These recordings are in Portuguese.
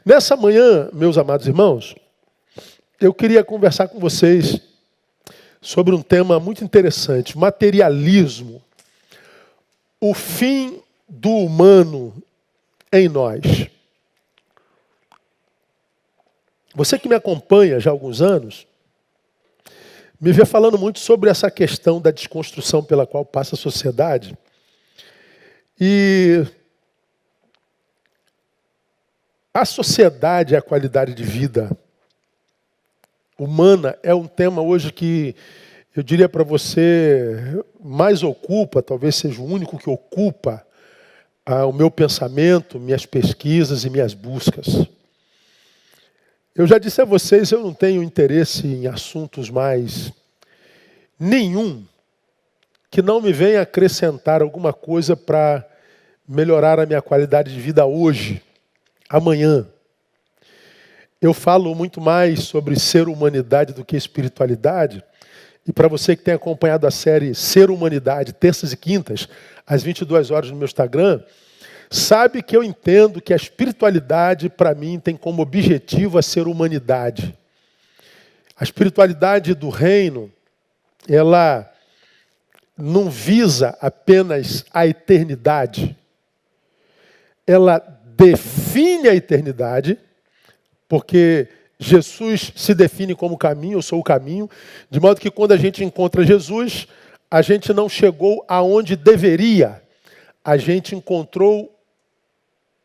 Nessa manhã, meus amados irmãos, eu queria conversar com vocês sobre um tema muito interessante: materialismo, o fim do humano em nós. Você que me acompanha já há alguns anos, me vê falando muito sobre essa questão da desconstrução pela qual passa a sociedade. E a sociedade é a qualidade de vida humana é um tema hoje que eu diria para você mais ocupa, talvez seja o único que ocupa o meu pensamento, minhas pesquisas e minhas buscas. Eu já disse a vocês, eu não tenho interesse em assuntos mais nenhum que não me venha acrescentar alguma coisa para melhorar a minha qualidade de vida hoje, amanhã. Eu falo muito mais sobre ser humanidade do que espiritualidade. E para você que tem acompanhado a série Ser Humanidade, terças e quintas, às 22 horas no meu Instagram, sabe que eu entendo que a espiritualidade, para mim, tem como objetivo a ser humanidade. A espiritualidade do reino, ela não visa apenas a eternidade. Ela define a eternidade, porque Jesus se define como caminho, eu sou o caminho, de modo que quando a gente encontra Jesus, a gente não chegou aonde deveria, a gente encontrou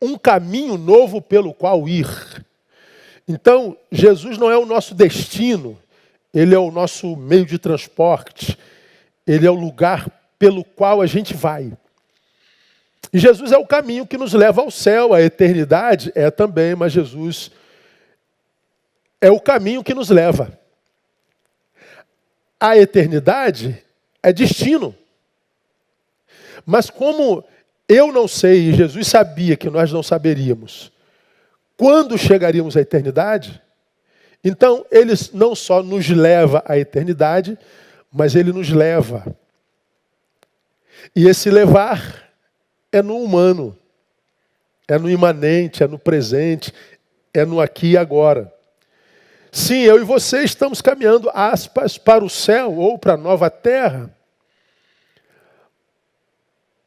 um caminho novo pelo qual ir. Então, Jesus não é o nosso destino, ele é o nosso meio de transporte, ele é o lugar pelo qual a gente vai. E Jesus é o caminho que nos leva ao céu, a eternidade é também, mas Jesus é o caminho que nos leva. A eternidade é destino. Mas como eu não sei, e Jesus sabia que nós não saberíamos quando chegaríamos à eternidade, então ele não só nos leva à eternidade, mas ele nos leva. E esse levar é no humano, é no imanente, é no presente, é no aqui e agora. Sim, eu e você estamos caminhando, aspas, para o céu ou para a nova terra.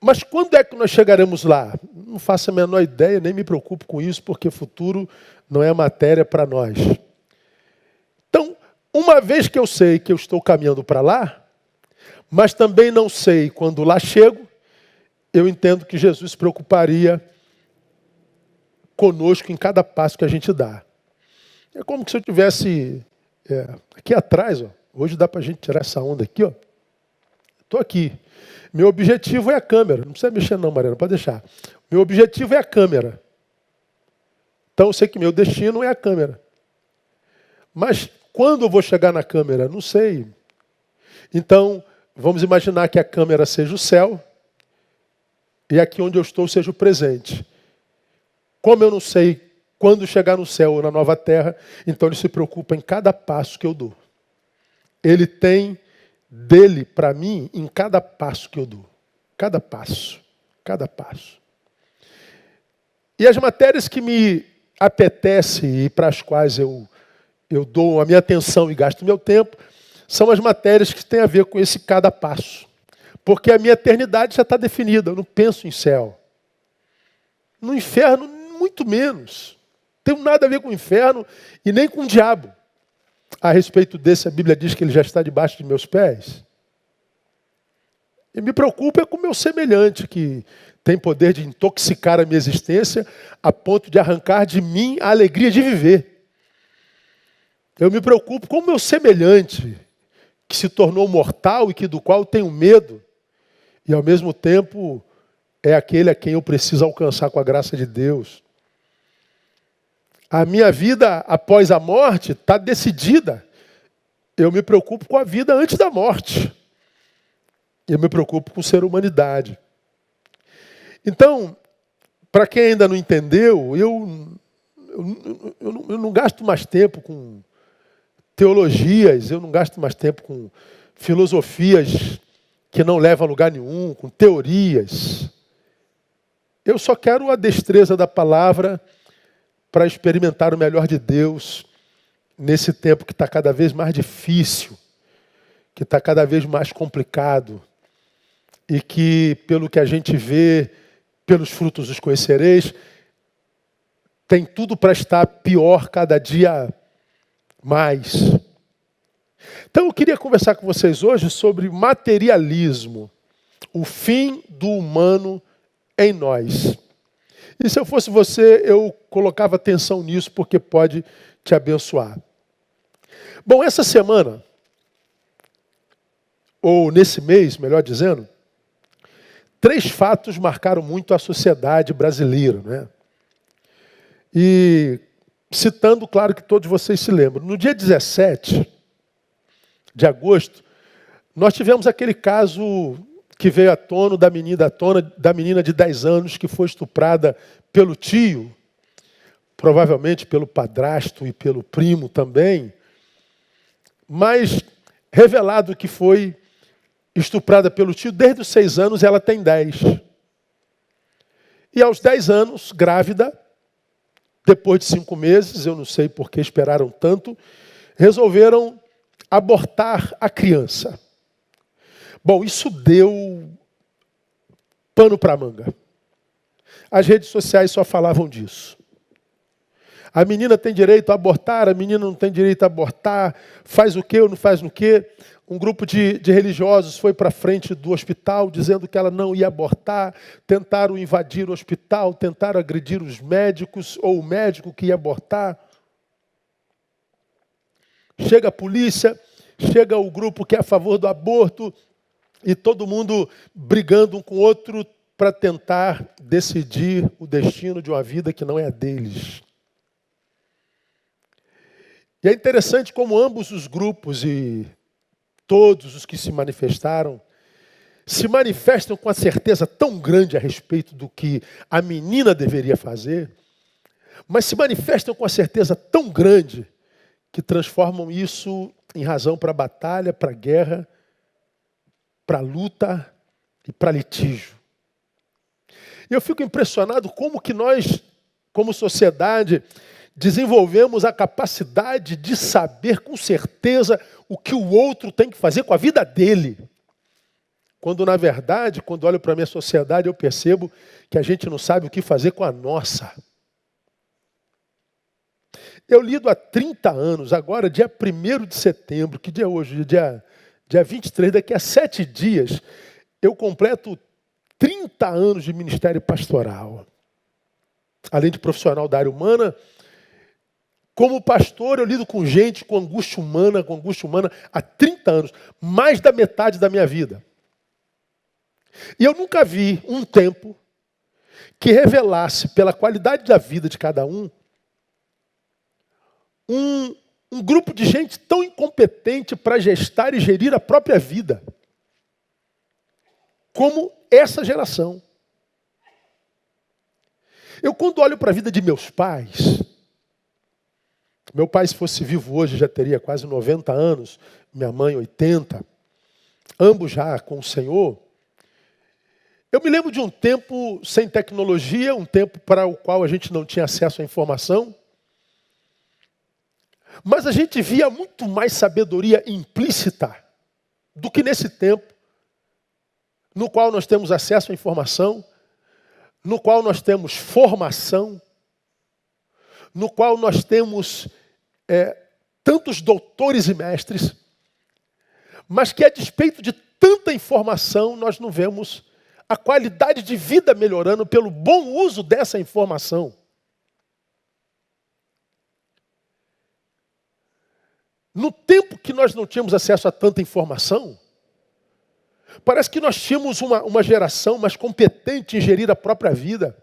Mas quando é que nós chegaremos lá? Não faço a menor ideia, nem me preocupo com isso, porque futuro não é matéria para nós. Então, uma vez que eu sei que eu estou caminhando para lá, mas também não sei quando lá chego, eu entendo que Jesus se preocuparia conosco em cada passo que a gente dá. É como se eu tivesse aqui atrás, ó. Hoje dá para a gente tirar essa onda aqui, ó. Estou aqui. Meu objetivo é a câmera. Não precisa mexer não, Mariana, pode deixar. Meu objetivo é a câmera. Então eu sei que meu destino é a câmera. Mas quando eu vou chegar na câmera? Não sei. Então, vamos imaginar que a câmera seja o céu e aqui onde eu estou seja o presente. Como eu não sei quando chegar no céu ou na nova terra, então ele se preocupa em cada passo que eu dou. Ele tem dele para mim em cada passo que eu dou. Cada passo. Cada passo. E as matérias que me apetecem e para as quais eu dou a minha atenção e gasto o meu tempo, são as matérias que têm a ver com esse cada passo. Porque a minha eternidade já está definida, eu não penso em céu. No inferno, muito menos. Não tem nada a ver com o inferno e nem com o diabo. A respeito desse, a Bíblia diz que ele já está debaixo de meus pés. E me preocupa com o meu semelhante, que tem poder de intoxicar a minha existência a ponto de arrancar de mim a alegria de viver. Eu me preocupo com o meu semelhante, que se tornou mortal e que do qual eu tenho medo. E ao mesmo tempo é aquele a quem eu preciso alcançar com a graça de Deus. A minha vida após a morte está decidida. Eu me preocupo com a vida antes da morte. Eu me preocupo com ser humanidade. Então, para quem ainda não entendeu, eu não gasto mais tempo com teologias, eu não gasto mais tempo com filosofias que não levam a lugar nenhum, com teorias. Eu só quero a destreza da palavra para experimentar o melhor de Deus nesse tempo que está cada vez mais difícil, que está cada vez mais complicado e que, pelo que a gente vê, pelos frutos os conhecereis, tem tudo para estar pior cada dia mais. Então eu queria conversar com vocês hoje sobre materialismo, o fim do humano em nós. E se eu fosse você, eu colocava atenção nisso porque pode te abençoar. Bom, essa semana, ou nesse mês, melhor dizendo, 3 fatos marcaram muito a sociedade brasileira, né? E citando, claro que todos vocês se lembram, no dia 17 de agosto, nós tivemos aquele caso que veio à tona da menina de 10 anos que foi estuprada pelo tio, provavelmente pelo padrasto e pelo primo também, mas revelado que foi estuprada pelo tio, desde os 6 anos ela tem 10. E aos 10 anos, grávida, depois de 5 meses, eu não sei por que esperaram tanto, resolveram abortar a criança. Bom, isso deu pano para manga. As redes sociais só falavam disso. A menina tem direito a abortar, a menina não tem direito a abortar, faz o quê ou não faz o quê? Um grupo de religiosos foi para frente do hospital dizendo que ela não ia abortar, tentaram invadir o hospital, tentaram agredir os médicos ou o médico que ia abortar. Chega a polícia, chega o grupo que é a favor do aborto e todo mundo brigando um com o outro para tentar decidir o destino de uma vida que não é a deles. E é interessante como ambos os grupos e todos os que se manifestam com a certeza tão grande a respeito do que a menina deveria fazer, mas se manifestam com a certeza tão grande que transformam isso em razão para batalha, para guerra, para luta e para litígio. E eu fico impressionado como que nós, como sociedade, desenvolvemos a capacidade de saber com certeza o que o outro tem que fazer com a vida dele. Quando, na verdade, quando olho para a minha sociedade, eu percebo que a gente não sabe o que fazer com a nossa. Eu lido há 30 anos, agora, dia 1º de setembro, que dia é hoje? Dia 23, daqui a 7 dias, eu completo 30 anos de ministério pastoral. Além de profissional da área humana, como pastor, eu lido com gente com angústia humana há 30 anos, mais da metade da minha vida. E eu nunca vi um tempo que revelasse, pela qualidade da vida de cada um grupo de gente tão incompetente para gestar e gerir a própria vida, como essa geração. Eu, quando olho para a vida de meus pais, meu pai, se fosse vivo hoje, já teria quase 90 anos, minha mãe 80, ambos já com o Senhor. Eu me lembro de um tempo sem tecnologia, um tempo para o qual a gente não tinha acesso à informação, mas a gente via muito mais sabedoria implícita do que nesse tempo, no qual nós temos acesso à informação, no qual nós temos formação, no qual nós temos tantos doutores e mestres, mas que a despeito de tanta informação, nós não vemos a qualidade de vida melhorando pelo bom uso dessa informação. No tempo que nós não tínhamos acesso a tanta informação, parece que nós tínhamos uma geração mais competente em gerir a própria vida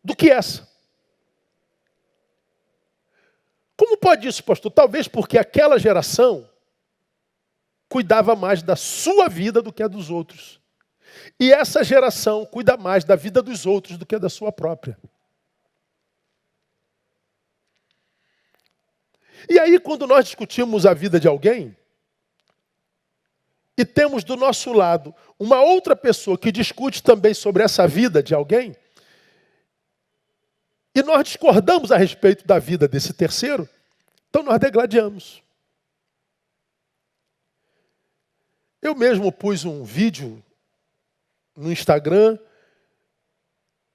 do que essa. Como pode isso, pastor? Talvez porque aquela geração cuidava mais da sua vida do que a dos outros. E essa geração cuida mais da vida dos outros do que da sua própria. E aí, quando nós discutimos a vida de alguém, e temos do nosso lado uma outra pessoa que discute também sobre essa vida de alguém, E nós discordamos a respeito da vida desse terceiro, então nós degladiamos. Eu mesmo pus um vídeo no Instagram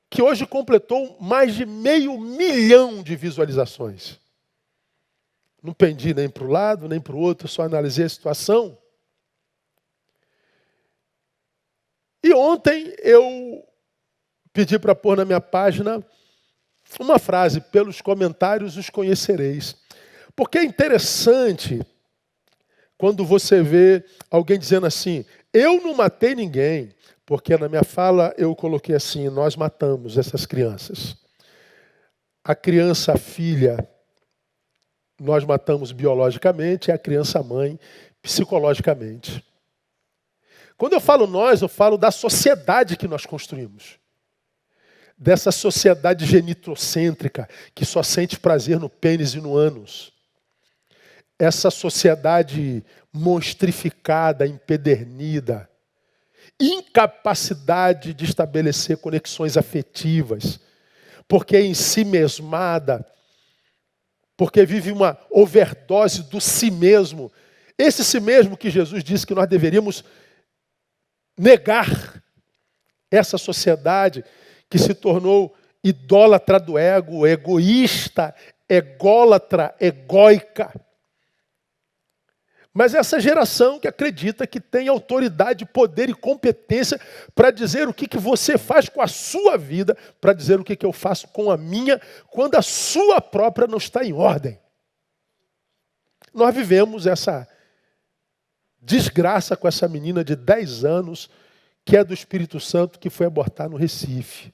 que hoje completou mais de 500 mil de visualizações. Não pendi nem para o lado, nem para o outro, só analisei a situação. E ontem eu pedi para pôr na minha página uma frase: pelos comentários os conhecereis. Porque é interessante quando você vê alguém dizendo assim: eu não matei ninguém. Porque na minha fala eu coloquei assim: nós matamos essas crianças. A criança, a filha, nós matamos biologicamente, e a criança, a mãe, psicologicamente. Quando eu falo nós, eu falo da sociedade que nós construímos. Dessa sociedade genitrocêntrica, que só sente prazer no pênis e no ânus. Essa sociedade monstrificada, empedernida, incapacidade de estabelecer conexões afetivas, porque é ensimesmada, porque vive uma overdose do si mesmo. Esse si mesmo que Jesus disse que nós deveríamos negar. Essa sociedade que se tornou idólatra do ego, egoísta, ególatra, egóica. Mas essa geração que acredita que tem autoridade, poder e competência para dizer o que você faz com a sua vida, para dizer o que eu faço com a minha, quando a sua própria não está em ordem. Nós vivemos essa desgraça com essa menina de 10 anos, que é do Espírito Santo, que foi abortar no Recife.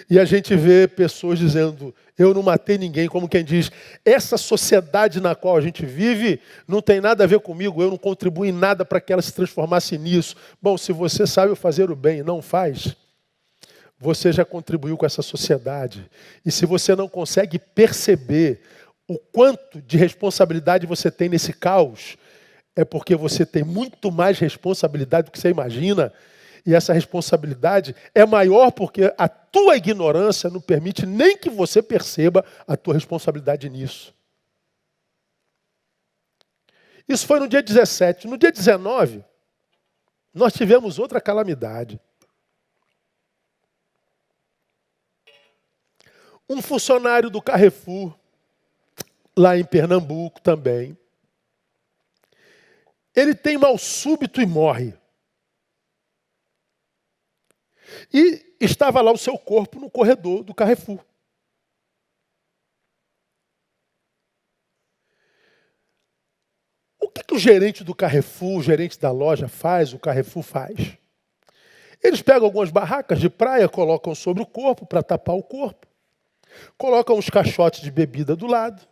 E a gente vê pessoas dizendo: eu não matei ninguém, como quem diz, essa sociedade na qual a gente vive não tem nada a ver comigo, eu não contribuo em nada para que ela se transformasse nisso. Bom, se você sabe fazer o bem e não faz, você já contribuiu com essa sociedade. E se você não consegue perceber o quanto de responsabilidade você tem nesse caos, é porque você tem muito mais responsabilidade do que você imagina. E essa responsabilidade é maior porque a tua ignorância não permite nem que você perceba a tua responsabilidade nisso. Isso foi no dia 17. No dia 19, nós tivemos outra calamidade. Um funcionário do Carrefour, lá em Pernambuco também, ele tem mal súbito e morre. E estava lá o seu corpo no corredor do Carrefour. O que o gerente do Carrefour, o gerente da loja faz, o Carrefour faz? Eles pegam algumas barracas de praia, colocam sobre o corpo para tapar o corpo. Colocam uns caixotes de bebida do lado.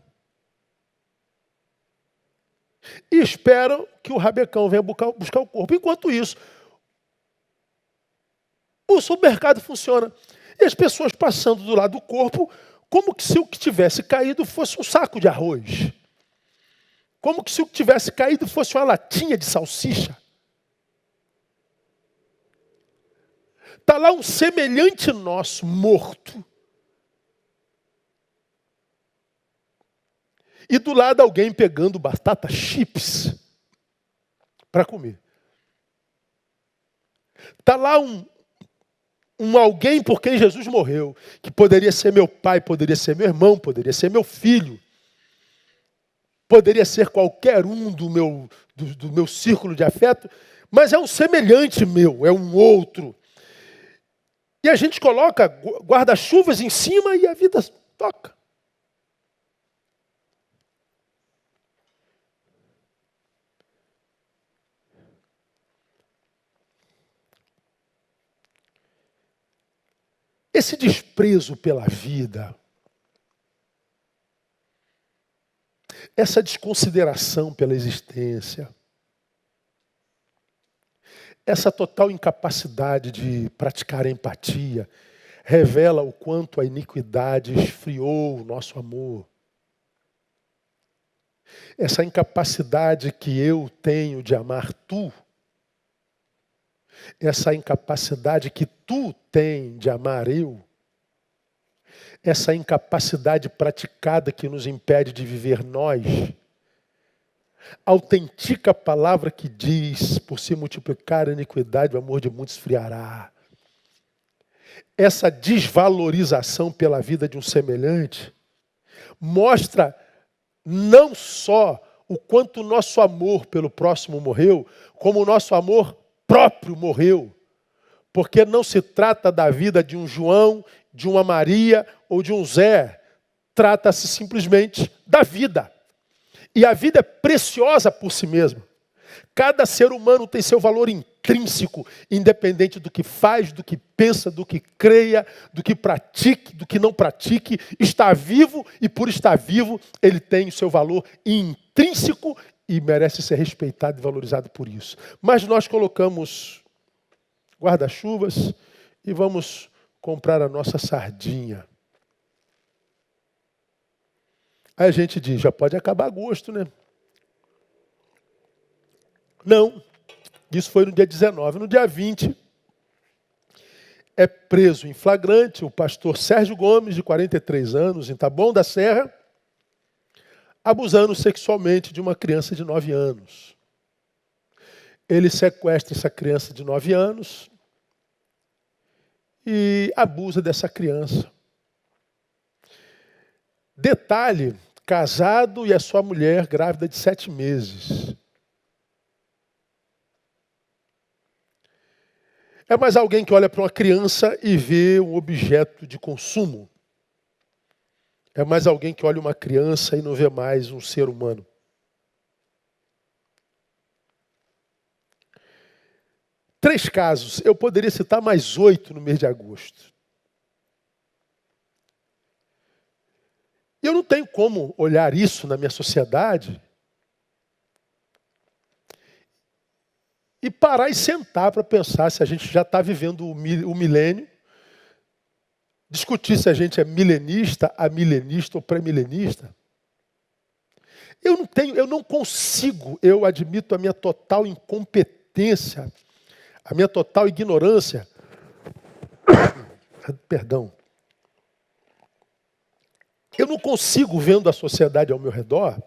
E esperam que o rabecão venha buscar o corpo. Enquanto isso, o supermercado funciona. E as pessoas passando do lado do corpo, como que se o que tivesse caído fosse um saco de arroz. Como que se o que tivesse caído fosse uma latinha de salsicha. Está lá um semelhante nosso morto. E do lado alguém pegando batata chips para comer. Está lá um alguém por quem Jesus morreu, que poderia ser meu pai, poderia ser meu irmão, poderia ser meu filho, poderia ser qualquer um do meu círculo de afeto, mas é um semelhante meu, é um outro. E a gente coloca guarda-chuvas em cima e a vida toca. Esse desprezo pela vida, essa desconsideração pela existência, essa total incapacidade de praticar a empatia, revela o quanto a iniquidade esfriou o nosso amor. Essa incapacidade que eu tenho de amar tu, essa incapacidade que tu tem de amar eu, essa incapacidade praticada que nos impede de viver nós, a autêntica palavra que diz, por se multiplicar a iniquidade, o amor de muitos esfriará. Essa desvalorização pela vida de um semelhante mostra não só o quanto o nosso amor pelo próximo morreu, como o nosso amor próprio morreu. Porque não se trata da vida de um João, de uma Maria ou de um Zé. Trata-se simplesmente da vida. E a vida é preciosa por si mesma. Cada ser humano tem seu valor intrínseco, independente do que faz, do que pensa, do que creia, do que pratique, do que não pratique. Está vivo e por estar vivo, ele tem o seu valor intrínseco e merece ser respeitado e valorizado por isso. Mas nós colocamos guarda-chuvas e vamos comprar a nossa sardinha. Aí a gente diz, já pode acabar agosto, né? Não, isso foi no dia 19. No dia 20, é preso em flagrante o pastor Sérgio Gomes, de 43 anos, em Taboão da Serra, abusando sexualmente de uma criança de 9 anos. Ele sequestra essa criança de 9 anos e abusa dessa criança. Detalhe, casado e a sua mulher grávida de 7 meses. É mais alguém que olha para uma criança e vê um objeto de consumo. É mais alguém que olha uma criança e não vê mais um ser humano. Três casos. Eu poderia citar mais 8 no mês de agosto. E eu não tenho como olhar isso na minha sociedade e parar e sentar para pensar se a gente já está vivendo o milênio, discutir se a gente é milenista, amilenista ou pré-milenista. Eu não consigo, eu admito a minha total incompetência, a minha total ignorância. Perdão. Eu não consigo, vendo a sociedade ao meu redor,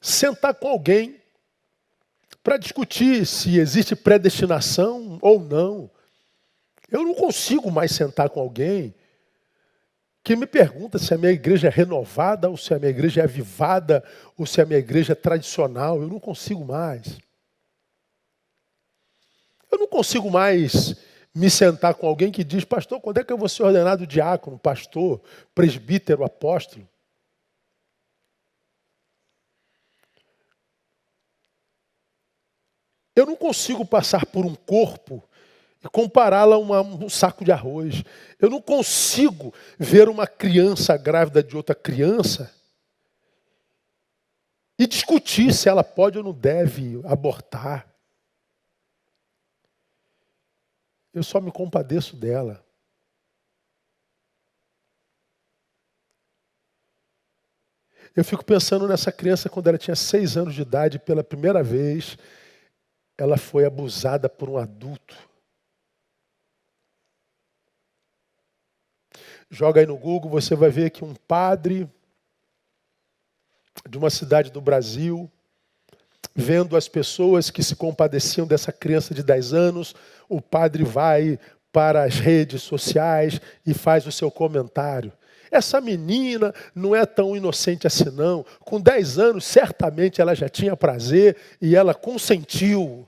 sentar com alguém para discutir se existe predestinação ou não. Eu não consigo mais sentar com alguém que me pergunta se a minha igreja é renovada, ou se a minha igreja é avivada, ou se a minha igreja é tradicional. Eu não consigo mais. Eu não consigo mais me sentar com alguém que diz, pastor, quando é que eu vou ser ordenado diácono, pastor, presbítero, apóstolo? Eu não consigo passar por um corpo e compará-la a um saco de arroz. Eu não consigo ver uma criança grávida de outra criança e discutir se ela pode ou não deve abortar. Eu só me compadeço dela. Eu fico pensando nessa criança quando ela tinha 6 anos de idade, pela primeira vez, ela foi abusada por um adulto. Joga aí no Google, você vai ver que um padre de uma cidade do Brasil, vendo as pessoas que se compadeciam dessa criança de 10 anos, o padre vai para as redes sociais e faz o seu comentário. Essa menina não é tão inocente assim não. Com 10 anos, certamente ela já tinha prazer e ela consentiu.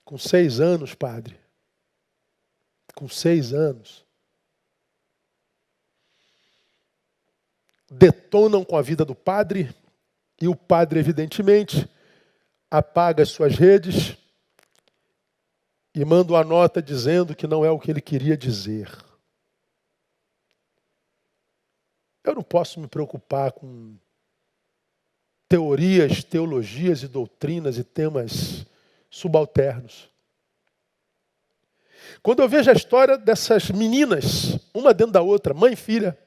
Com 6 anos, padre. Com 6 anos. Detonam com a vida do padre e o padre, evidentemente, apaga as suas redes e manda uma nota dizendo que não é o que ele queria dizer. Eu não posso me preocupar com teorias, teologias e doutrinas e temas subalternos. Quando eu vejo a história dessas meninas, uma dentro da outra, mãe e filha,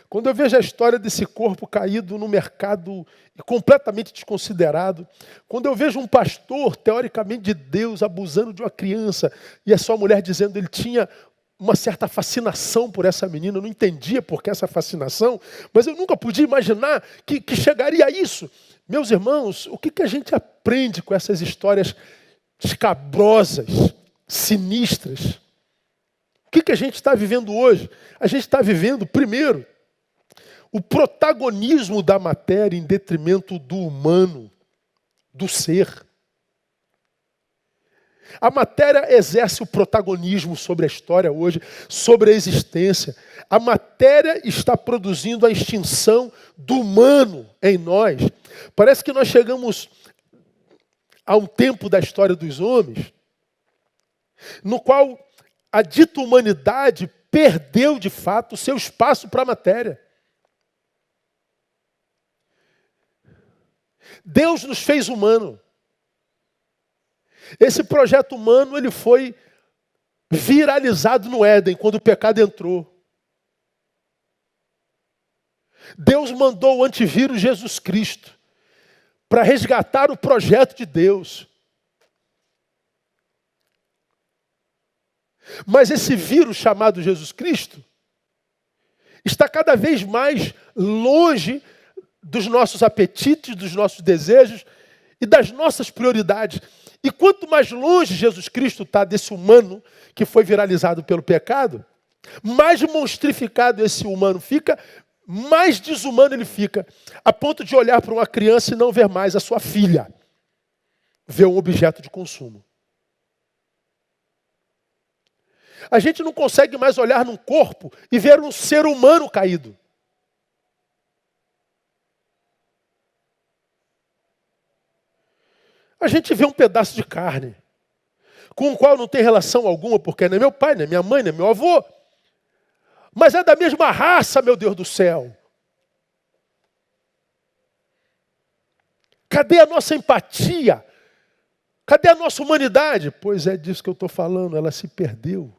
quando eu vejo a história desse corpo caído no mercado e completamente desconsiderado, quando eu vejo um pastor, teoricamente de Deus, abusando de uma criança, e a sua mulher dizendo que ele tinha uma certa fascinação por essa menina. Eu não entendia por que essa fascinação, mas eu nunca podia imaginar que chegaria a isso. Meus irmãos, o que a gente aprende com essas histórias escabrosas, sinistras? O que a gente está vivendo hoje? A gente está vivendo, primeiro, o protagonismo da matéria em detrimento do humano, do ser. A matéria exerce o protagonismo sobre a história hoje, sobre a existência. A matéria está produzindo a extinção do humano em nós. Parece que nós chegamos a um tempo da história dos homens, no qual a dita humanidade perdeu, de fato, o seu espaço para a matéria. Deus nos fez humano. Esse projeto humano ele foi viralizado no Éden, quando o pecado entrou. Deus mandou o antivírus Jesus Cristo para resgatar o projeto de Deus. Mas esse vírus chamado Jesus Cristo está cada vez mais longe dos nossos apetites, dos nossos desejos e das nossas prioridades. E quanto mais longe Jesus Cristo está desse humano que foi viralizado pelo pecado, mais monstrificado esse humano fica, mais desumano ele fica, a ponto de olhar para uma criança e não ver mais a sua filha, ver um objeto de consumo. A gente não consegue mais olhar num corpo e ver um ser humano caído. A gente vê um pedaço de carne, com o qual não tem relação alguma, porque não é meu pai, não é minha mãe, não é meu avô. Mas é da mesma raça, meu Deus do céu. Cadê a nossa empatia? Cadê a nossa humanidade? Pois é disso que eu estou falando, ela se perdeu.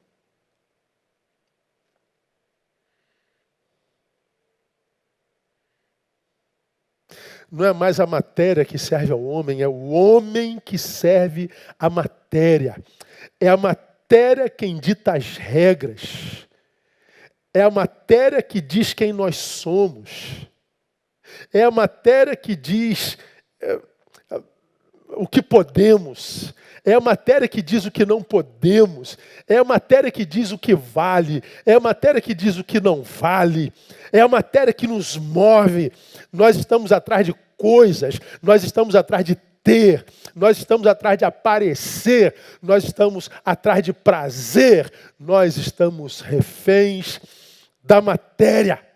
Não é mais a matéria que serve ao homem, é o homem que serve à matéria. É a matéria quem dita as regras. É a matéria que diz quem nós somos. É a matéria que diz o que podemos. É a matéria que diz o que não podemos. É a matéria que diz o que vale. É a matéria que diz o que não vale. É a matéria que nos move. Nós estamos atrás de coisas. Nós estamos atrás de ter. Nós estamos atrás de aparecer. Nós estamos atrás de prazer. Nós estamos reféns da matéria.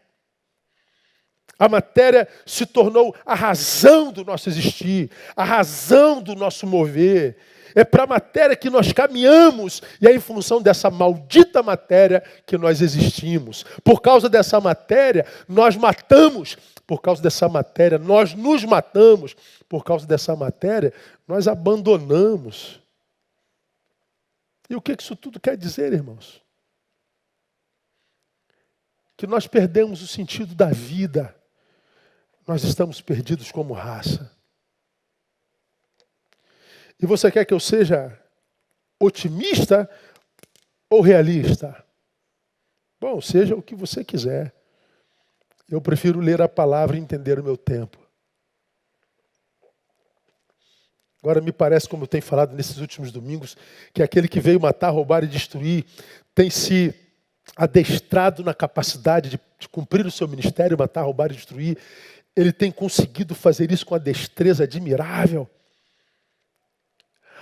A matéria se tornou a razão do nosso existir, a razão do nosso mover. É para a matéria que nós caminhamos e é em função dessa maldita matéria que nós existimos. Por causa dessa matéria, nós matamos. Por causa dessa matéria, nós nos matamos. Por causa dessa matéria, nós abandonamos. E o que isso tudo quer dizer, irmãos? Que nós perdemos o sentido da vida. Nós estamos perdidos como raça. E você quer que eu seja otimista ou realista? Bom, seja o que você quiser. Eu prefiro ler a palavra e entender o meu tempo. Agora me parece, como eu tenho falado nesses últimos domingos, que aquele que veio matar, roubar e destruir tem se adestrado na capacidade de cumprir o seu ministério, matar, roubar e destruir. Ele tem conseguido fazer isso com uma destreza admirável.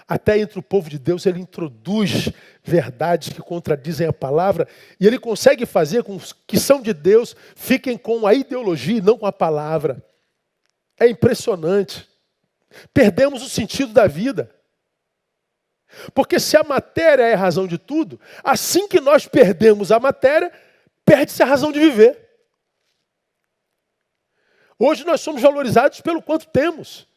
Até entre o povo de Deus ele introduz verdades que contradizem a palavra e ele consegue fazer com que são de Deus fiquem com a ideologia e não com a palavra. É impressionante. Perdemos o sentido da vida. Porque se a matéria é a razão de tudo, assim que nós perdemos a matéria, perde-se a razão de viver. Hoje nós somos valorizados pelo quanto temos.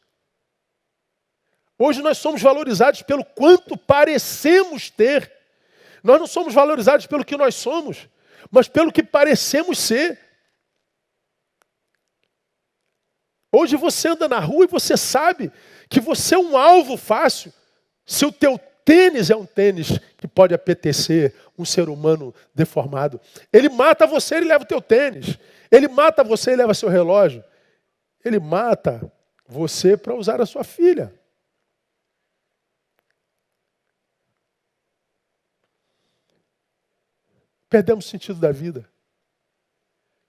Hoje nós somos valorizados pelo quanto parecemos ter. Nós não somos valorizados pelo que nós somos, mas pelo que parecemos ser. Hoje você anda na rua e você sabe que você é um alvo fácil. Se o teu tênis é um tênis que pode apetecer um ser humano deformado. Ele mata você e leva o teu tênis. Ele mata você e leva seu relógio. Ele mata você para usar a sua filha. Perdemos o sentido da vida.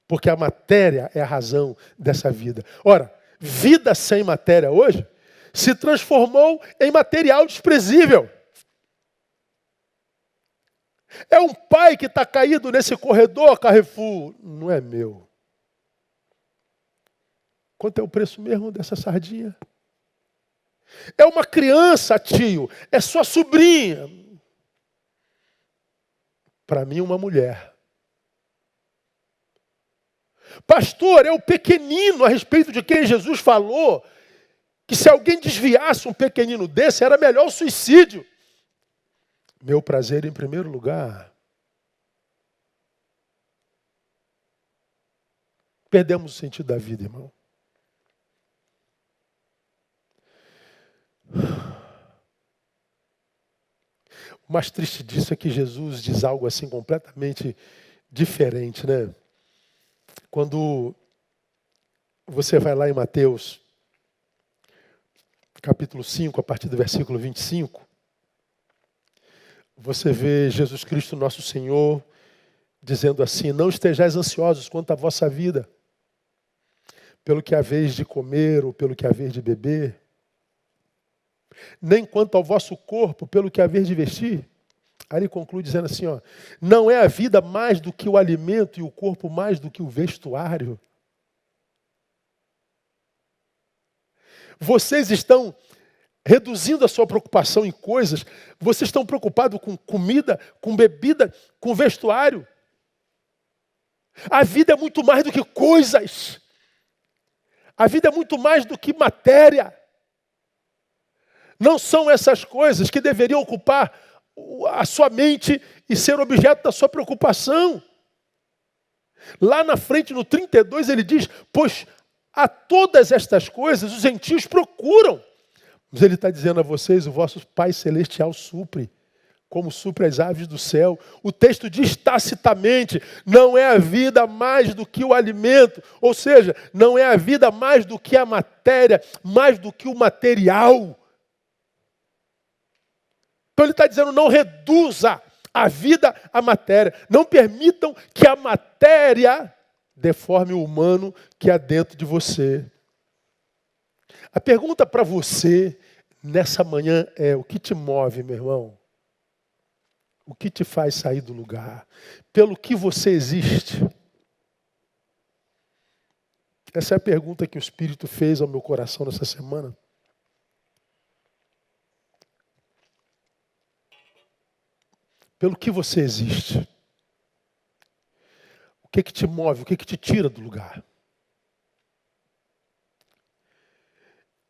Porque a matéria é a razão dessa vida. Ora, vida sem matéria hoje se transformou em material desprezível. É um pai que está caído nesse corredor, Carrefour. Não é meu. Quanto é o preço mesmo dessa sardinha? É uma criança, tio. É sua sobrinha. Para mim, uma mulher. Pastor, é o pequenino a respeito de quem Jesus falou que se alguém desviasse um pequenino desse, era melhor o suicídio. Meu prazer em primeiro lugar. Perdemos o sentido da vida, irmão. O mais triste disso é que Jesus diz algo assim completamente diferente, né? Quando você vai lá em Mateus, capítulo 5, a partir do versículo 25, você vê Jesus Cristo, nosso Senhor, dizendo assim: não estejais ansiosos quanto à vossa vida, pelo que haveis de comer ou pelo que haveis de beber, nem quanto ao vosso corpo, pelo que haveis de vestir. Aí ele conclui dizendo assim, ó: não é a vida mais do que o alimento e o corpo mais do que o vestuário? Vocês estão reduzindo a sua preocupação em coisas, vocês estão preocupados com comida, com bebida, com vestuário. A vida é muito mais do que coisas. A vida é muito mais do que matéria. Não são essas coisas que deveriam ocupar a sua mente e ser objeto da sua preocupação. Lá na frente, no 32, ele diz: pois a todas estas coisas os gentios procuram. Mas ele está dizendo a vocês: o vosso Pai Celestial supre, como supre as aves do céu. O texto diz tacitamente: não é a vida mais do que o alimento, ou seja, não é a vida mais do que a matéria, mais do que o material. Então ele está dizendo: não reduza a vida à matéria. Não permitam que a matéria deforme o humano que há dentro de você. A pergunta para você nessa manhã é: o que te move, meu irmão? O que te faz sair do lugar? Pelo que você existe? Essa é a pergunta que o Espírito fez ao meu coração nessa semana. Pelo que você existe? O que te move? O que te tira do lugar?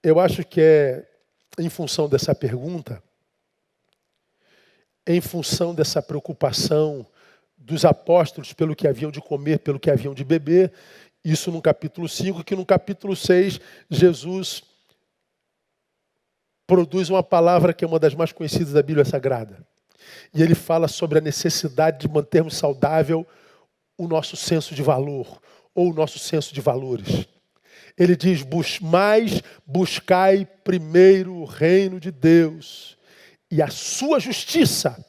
Eu acho que é em função dessa pergunta, em função dessa preocupação dos apóstolos pelo que haviam de comer, pelo que haviam de beber, isso no capítulo 5, que no capítulo 6, Jesus produz uma palavra que é uma das mais conhecidas da Bíblia Sagrada. E ele fala sobre a necessidade de mantermos saudável o nosso senso de valor, ou o nosso senso de valores. Ele diz: buscai primeiro o reino de Deus e a sua justiça,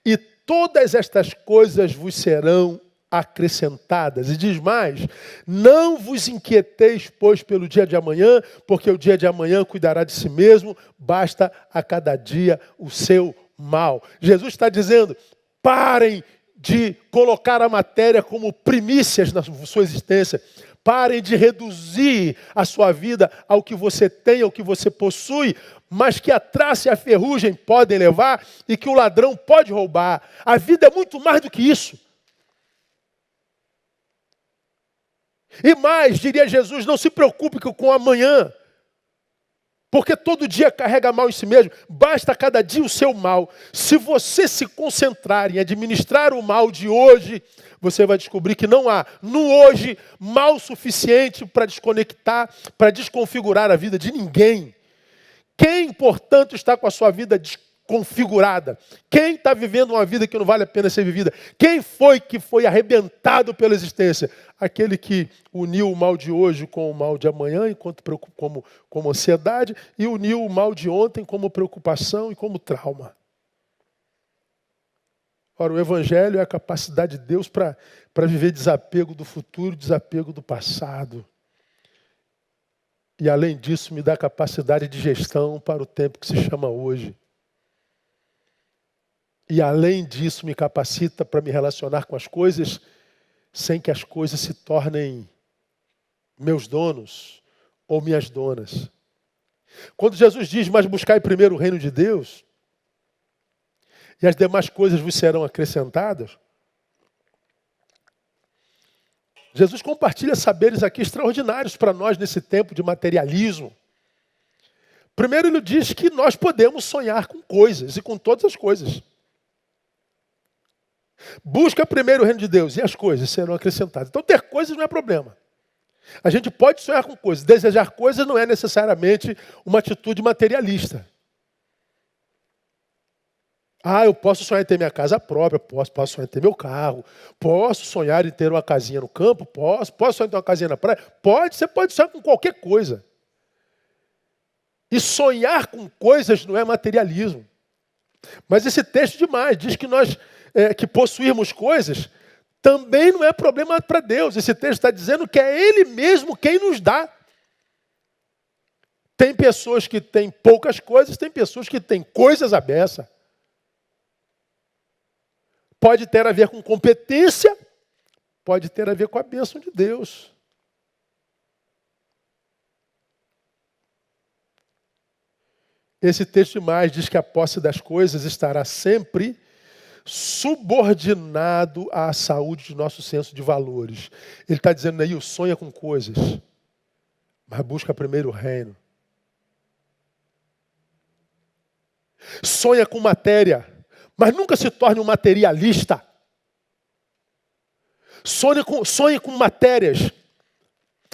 e todas estas coisas vos serão acrescentadas. E diz mais: não vos inquieteis, pois, pelo dia de amanhã, porque o dia de amanhã cuidará de si mesmo, basta a cada dia o seu mal. Jesus está dizendo: parem de colocar a matéria como primícias na sua existência. Parem de reduzir a sua vida ao que você tem, ao que você possui, mas que a traça e a ferrugem podem levar e que o ladrão pode roubar. A vida é muito mais do que isso. E mais, diria Jesus: não se preocupe com o amanhã, porque todo dia carrega mal em si mesmo. Basta cada dia o seu mal. Se você se concentrar em administrar o mal de hoje, você vai descobrir que não há no hoje mal suficiente para desconectar, para desconfigurar a vida de ninguém. Quem, portanto, está com a sua vida configurada? Quem está vivendo uma vida que não vale a pena ser vivida? Quem foi que foi arrebentado pela existência? Aquele que uniu o mal de hoje com o mal de amanhã, como ansiedade, e uniu o mal de ontem como preocupação e como trauma. Ora, o Evangelho é a capacidade de Deus para viver desapego do futuro, desapego do passado. E além disso, me dá capacidade de gestão para o tempo que se chama hoje. E além disso, me capacita para me relacionar com as coisas sem que as coisas se tornem meus donos ou minhas donas. Quando Jesus diz, mas buscai primeiro o reino de Deus, e as demais coisas vos serão acrescentadas, Jesus compartilha saberes aqui extraordinários para nós nesse tempo de materialismo. Primeiro ele diz que nós podemos sonhar com coisas e com todas as coisas. Busca primeiro o reino de Deus e as coisas serão acrescentadas. Então ter coisas não é problema. A gente pode sonhar com coisas. Desejar coisas não é necessariamente uma atitude materialista. Eu posso sonhar em ter minha casa própria, posso sonhar em ter meu carro, posso sonhar em ter uma casinha no campo, posso sonhar em ter uma casinha na praia. Você pode sonhar com qualquer coisa. E sonhar com coisas não é materialismo. Mas esse texto demais diz que nós que possuirmos coisas também não é problema para Deus. Esse texto está dizendo que é Ele mesmo quem nos dá. Tem pessoas que têm poucas coisas, tem pessoas que têm coisas à beça. Pode ter a ver com competência, pode ter a ver com a bênção de Deus. Esse texto mais diz que a posse das coisas estará sempre subordinado à saúde do nosso senso de valores. Ele está dizendo aí, sonha com coisas, mas busca primeiro o reino. Sonha com matéria, mas nunca se torne um materialista. Sonhe com matérias,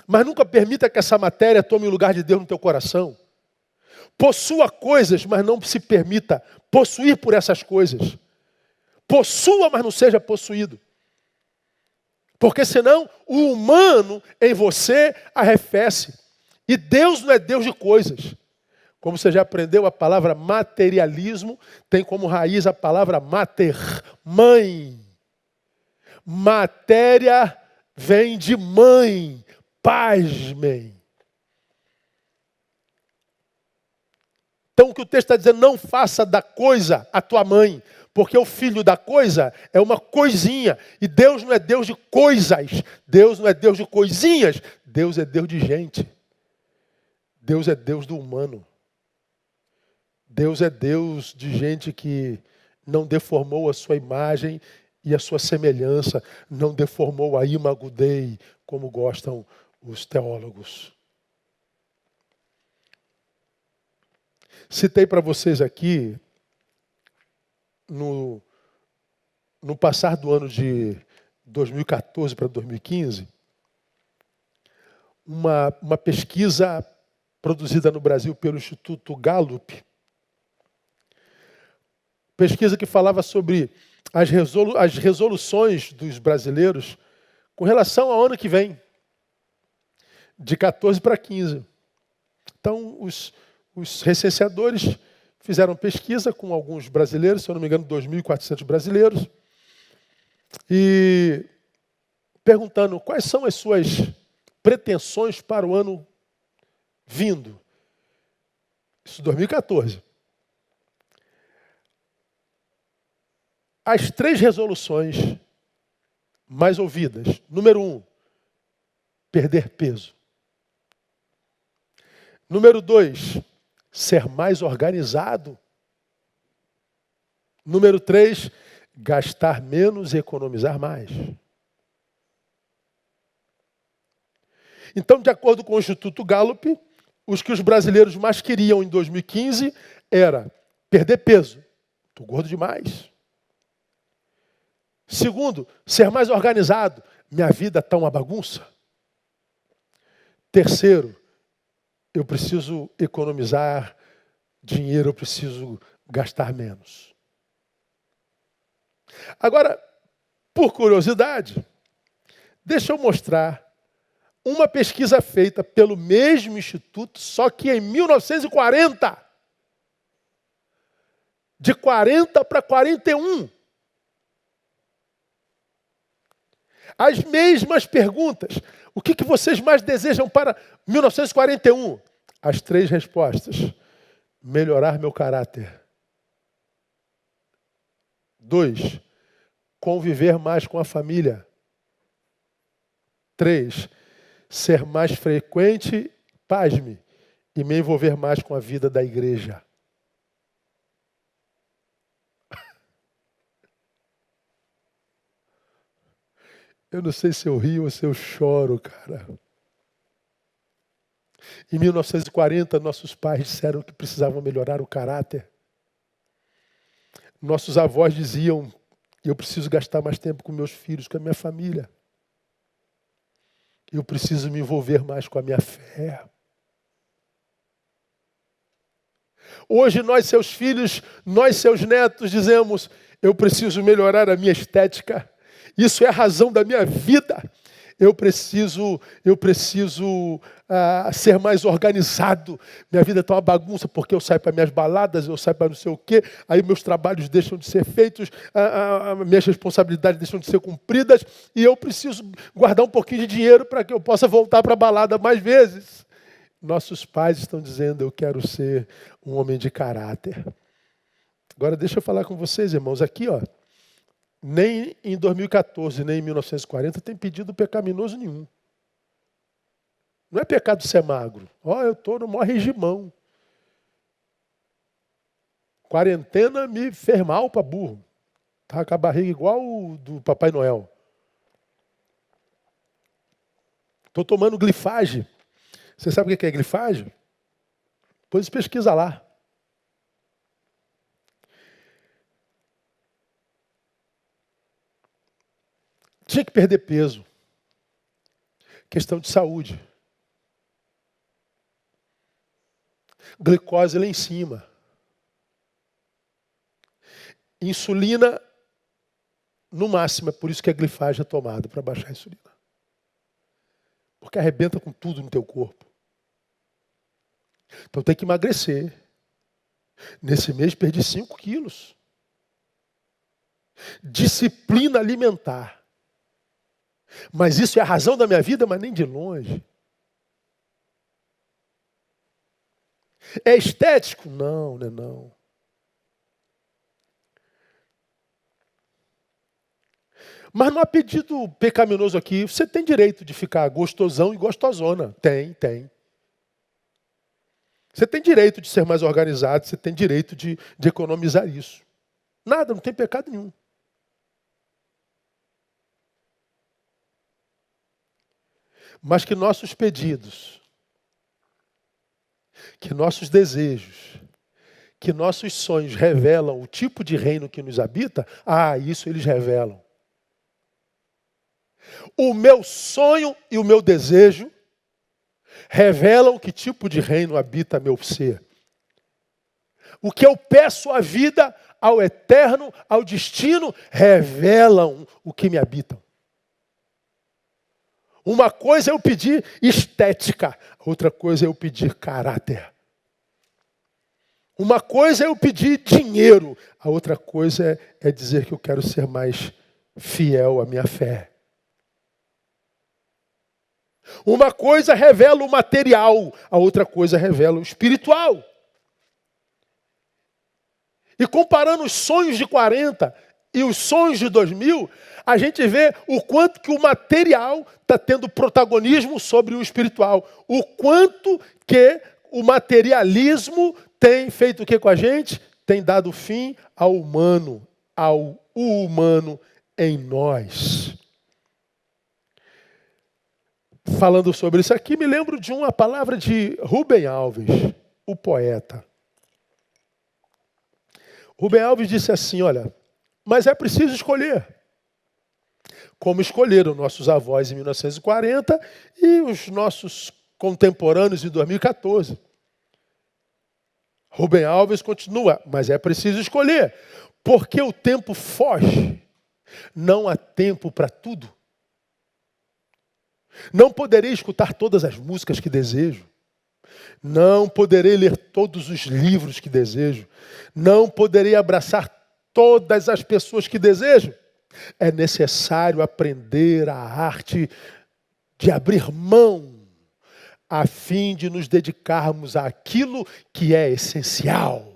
mas nunca permita que essa matéria tome o lugar de Deus no teu coração. Possua coisas, mas não se permita possuir por essas coisas. Possua, mas não seja possuído. Porque senão o humano em você arrefece. E Deus não é Deus de coisas. Como você já aprendeu, a palavra materialismo tem como raiz a palavra mater, mãe. Matéria vem de mãe, pasmem. Então o que o texto está dizendo, não faça da coisa a tua mãe, porque o filho da coisa é uma coisinha. E Deus não é Deus de coisas, Deus não é Deus de coisinhas, Deus é Deus de gente. Deus é Deus do humano. Deus é Deus de gente que não deformou a sua imagem e a sua semelhança, não deformou a imago Dei, como gostam os teólogos. Citei para vocês aqui, no passar do ano de 2014 para 2015, uma pesquisa produzida no Brasil pelo Instituto Gallup, pesquisa que falava sobre as resoluções dos brasileiros com relação ao ano que vem, de 14 para 15. Então, os recenseadores fizeram pesquisa com alguns brasileiros, se eu não me engano, 2.400 brasileiros, e perguntando quais são as suas pretensões para o ano vindo. Isso 2014. As 3 resoluções mais ouvidas. Número 1, perder peso. Número 2, ser mais organizado. Número 3, gastar menos e economizar mais. Então, de acordo com o Instituto Gallup, os que os brasileiros mais queriam em 2015 era perder peso. Estou gordo demais. Segundo, ser mais organizado. Minha vida está uma bagunça. Terceiro, eu preciso economizar dinheiro, eu preciso gastar menos. Agora, por curiosidade, deixa eu mostrar uma pesquisa feita pelo mesmo instituto, só que em 1940. De 40 para 41. As mesmas perguntas. O que vocês mais desejam para 1941? As 3 respostas. Melhorar meu caráter. 2. Conviver mais com a família. 3. Ser mais frequente, pasme, e me envolver mais com a vida da igreja. Eu não sei se eu rio ou se eu choro, cara. Em 1940, nossos pais disseram que precisavam melhorar o caráter. Nossos avós diziam, eu preciso gastar mais tempo com meus filhos, com a minha família. Eu preciso me envolver mais com a minha fé. Hoje nós, seus filhos, nós, seus netos, dizemos, eu preciso melhorar a minha estética. Isso é a razão da minha vida. Eu preciso ser mais organizado. Minha vida está uma bagunça porque eu saio para minhas baladas, eu saio para não sei o quê. Aí meus trabalhos deixam de ser feitos, minhas responsabilidades deixam de ser cumpridas. E eu preciso guardar um pouquinho de dinheiro para que eu possa voltar para a balada mais vezes. Nossos pais estão dizendo, eu quero ser um homem de caráter. Agora deixa eu falar com vocês, irmãos. Aqui, ó. Nem em 2014, nem em 1940 tem pedido pecaminoso nenhum. Não é pecado ser magro. Eu estou no maior regimão. Quarentena me fez mal para burro. Estava com a barriga igual o do Papai Noel. Estou tomando glifage. Você sabe o que é glifage? Depois pesquisa lá. Tinha que perder peso. Questão de saúde. Glicose lá em cima. Insulina no máximo. É por isso que a glifagem é tomada, para baixar a insulina. Porque arrebenta com tudo no teu corpo. Então tem que emagrecer. Nesse mês perdi 5 quilos. Disciplina alimentar. Mas isso é a razão da minha vida, mas nem de longe. É estético? Não, não é não. Mas não há pedido pecaminoso aqui. Você tem direito de ficar gostosão e gostosona. Tem. Você tem direito de ser mais organizado, você tem direito de economizar isso. Nada, não tem pecado nenhum. Mas que nossos pedidos, que nossos desejos, que nossos sonhos revelam o tipo de reino que nos habita, isso eles revelam. O meu sonho e o meu desejo revelam que tipo de reino habita meu ser. O que eu peço à vida, ao eterno, ao destino, revelam o que me habitam. Uma coisa é eu pedir estética, outra coisa é eu pedir caráter. Uma coisa é eu pedir dinheiro, a outra coisa é dizer que eu quero ser mais fiel à minha fé. Uma coisa revela o material, a outra coisa revela o espiritual. E comparando os sonhos de 40 e os sonhos de 2000, a gente vê o quanto que o material está tendo protagonismo sobre o espiritual. O quanto que o materialismo tem feito o que com a gente? Tem dado fim ao humano em nós. Falando sobre isso aqui, me lembro de uma palavra de Rubem Alves, o poeta. Rubem Alves disse assim, olha, mas é preciso escolher. Como escolheram nossos avós em 1940 e os nossos contemporâneos em 2014. Rubem Alves continua, mas é preciso escolher, porque o tempo foge. Não há tempo para tudo. Não poderei escutar todas as músicas que desejo. Não poderei ler todos os livros que desejo. Não poderei abraçar todas as pessoas que desejo. É necessário aprender a arte de abrir mão, a fim de nos dedicarmos àquilo que é essencial.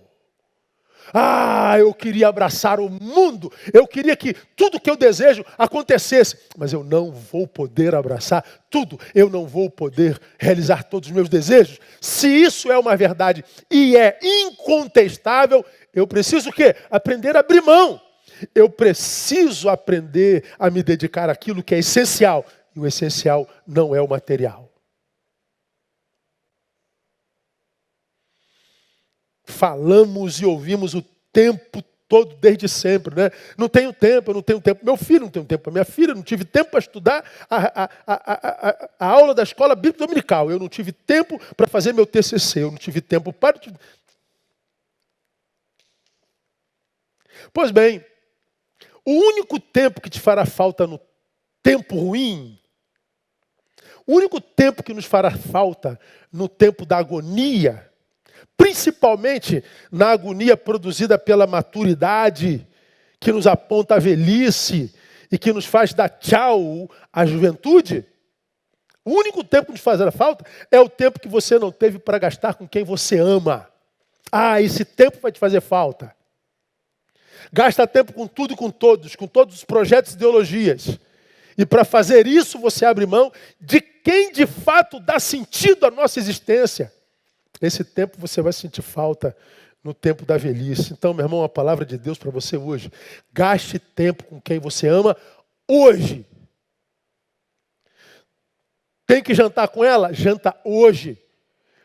Eu queria abraçar o mundo, eu queria que tudo que eu desejo acontecesse, mas eu não vou poder abraçar tudo, eu não vou poder realizar todos os meus desejos. Se isso é uma verdade e é incontestável, eu preciso o quê? Aprender a abrir mão. Eu preciso aprender a me dedicar àquilo que é essencial, e o essencial não é o material. Falamos e ouvimos o tempo todo, desde sempre, né? Não tenho tempo, eu não tenho tempo. Meu filho não tem tempo para minha filha, eu não tive tempo para estudar a aula da escola bíblica dominical. Eu não tive tempo para fazer meu TCC, eu não tive tempo para... Pois bem, o único tempo que te fará falta no tempo ruim, o único tempo que nos fará falta no tempo da agonia, principalmente na agonia produzida pela maturidade, que nos aponta a velhice e que nos faz dar tchau à juventude. O único tempo que nos fará falta é o tempo que você não teve para gastar com quem você ama. Esse tempo vai te fazer falta. Gasta tempo com tudo e com todos os projetos e ideologias. E para fazer isso, você abre mão de quem de fato dá sentido à nossa existência. Esse tempo você vai sentir falta no tempo da velhice. Então, meu irmão, a palavra de Deus para você hoje. Gaste tempo com quem você ama hoje. Tem que jantar com ela? Janta hoje.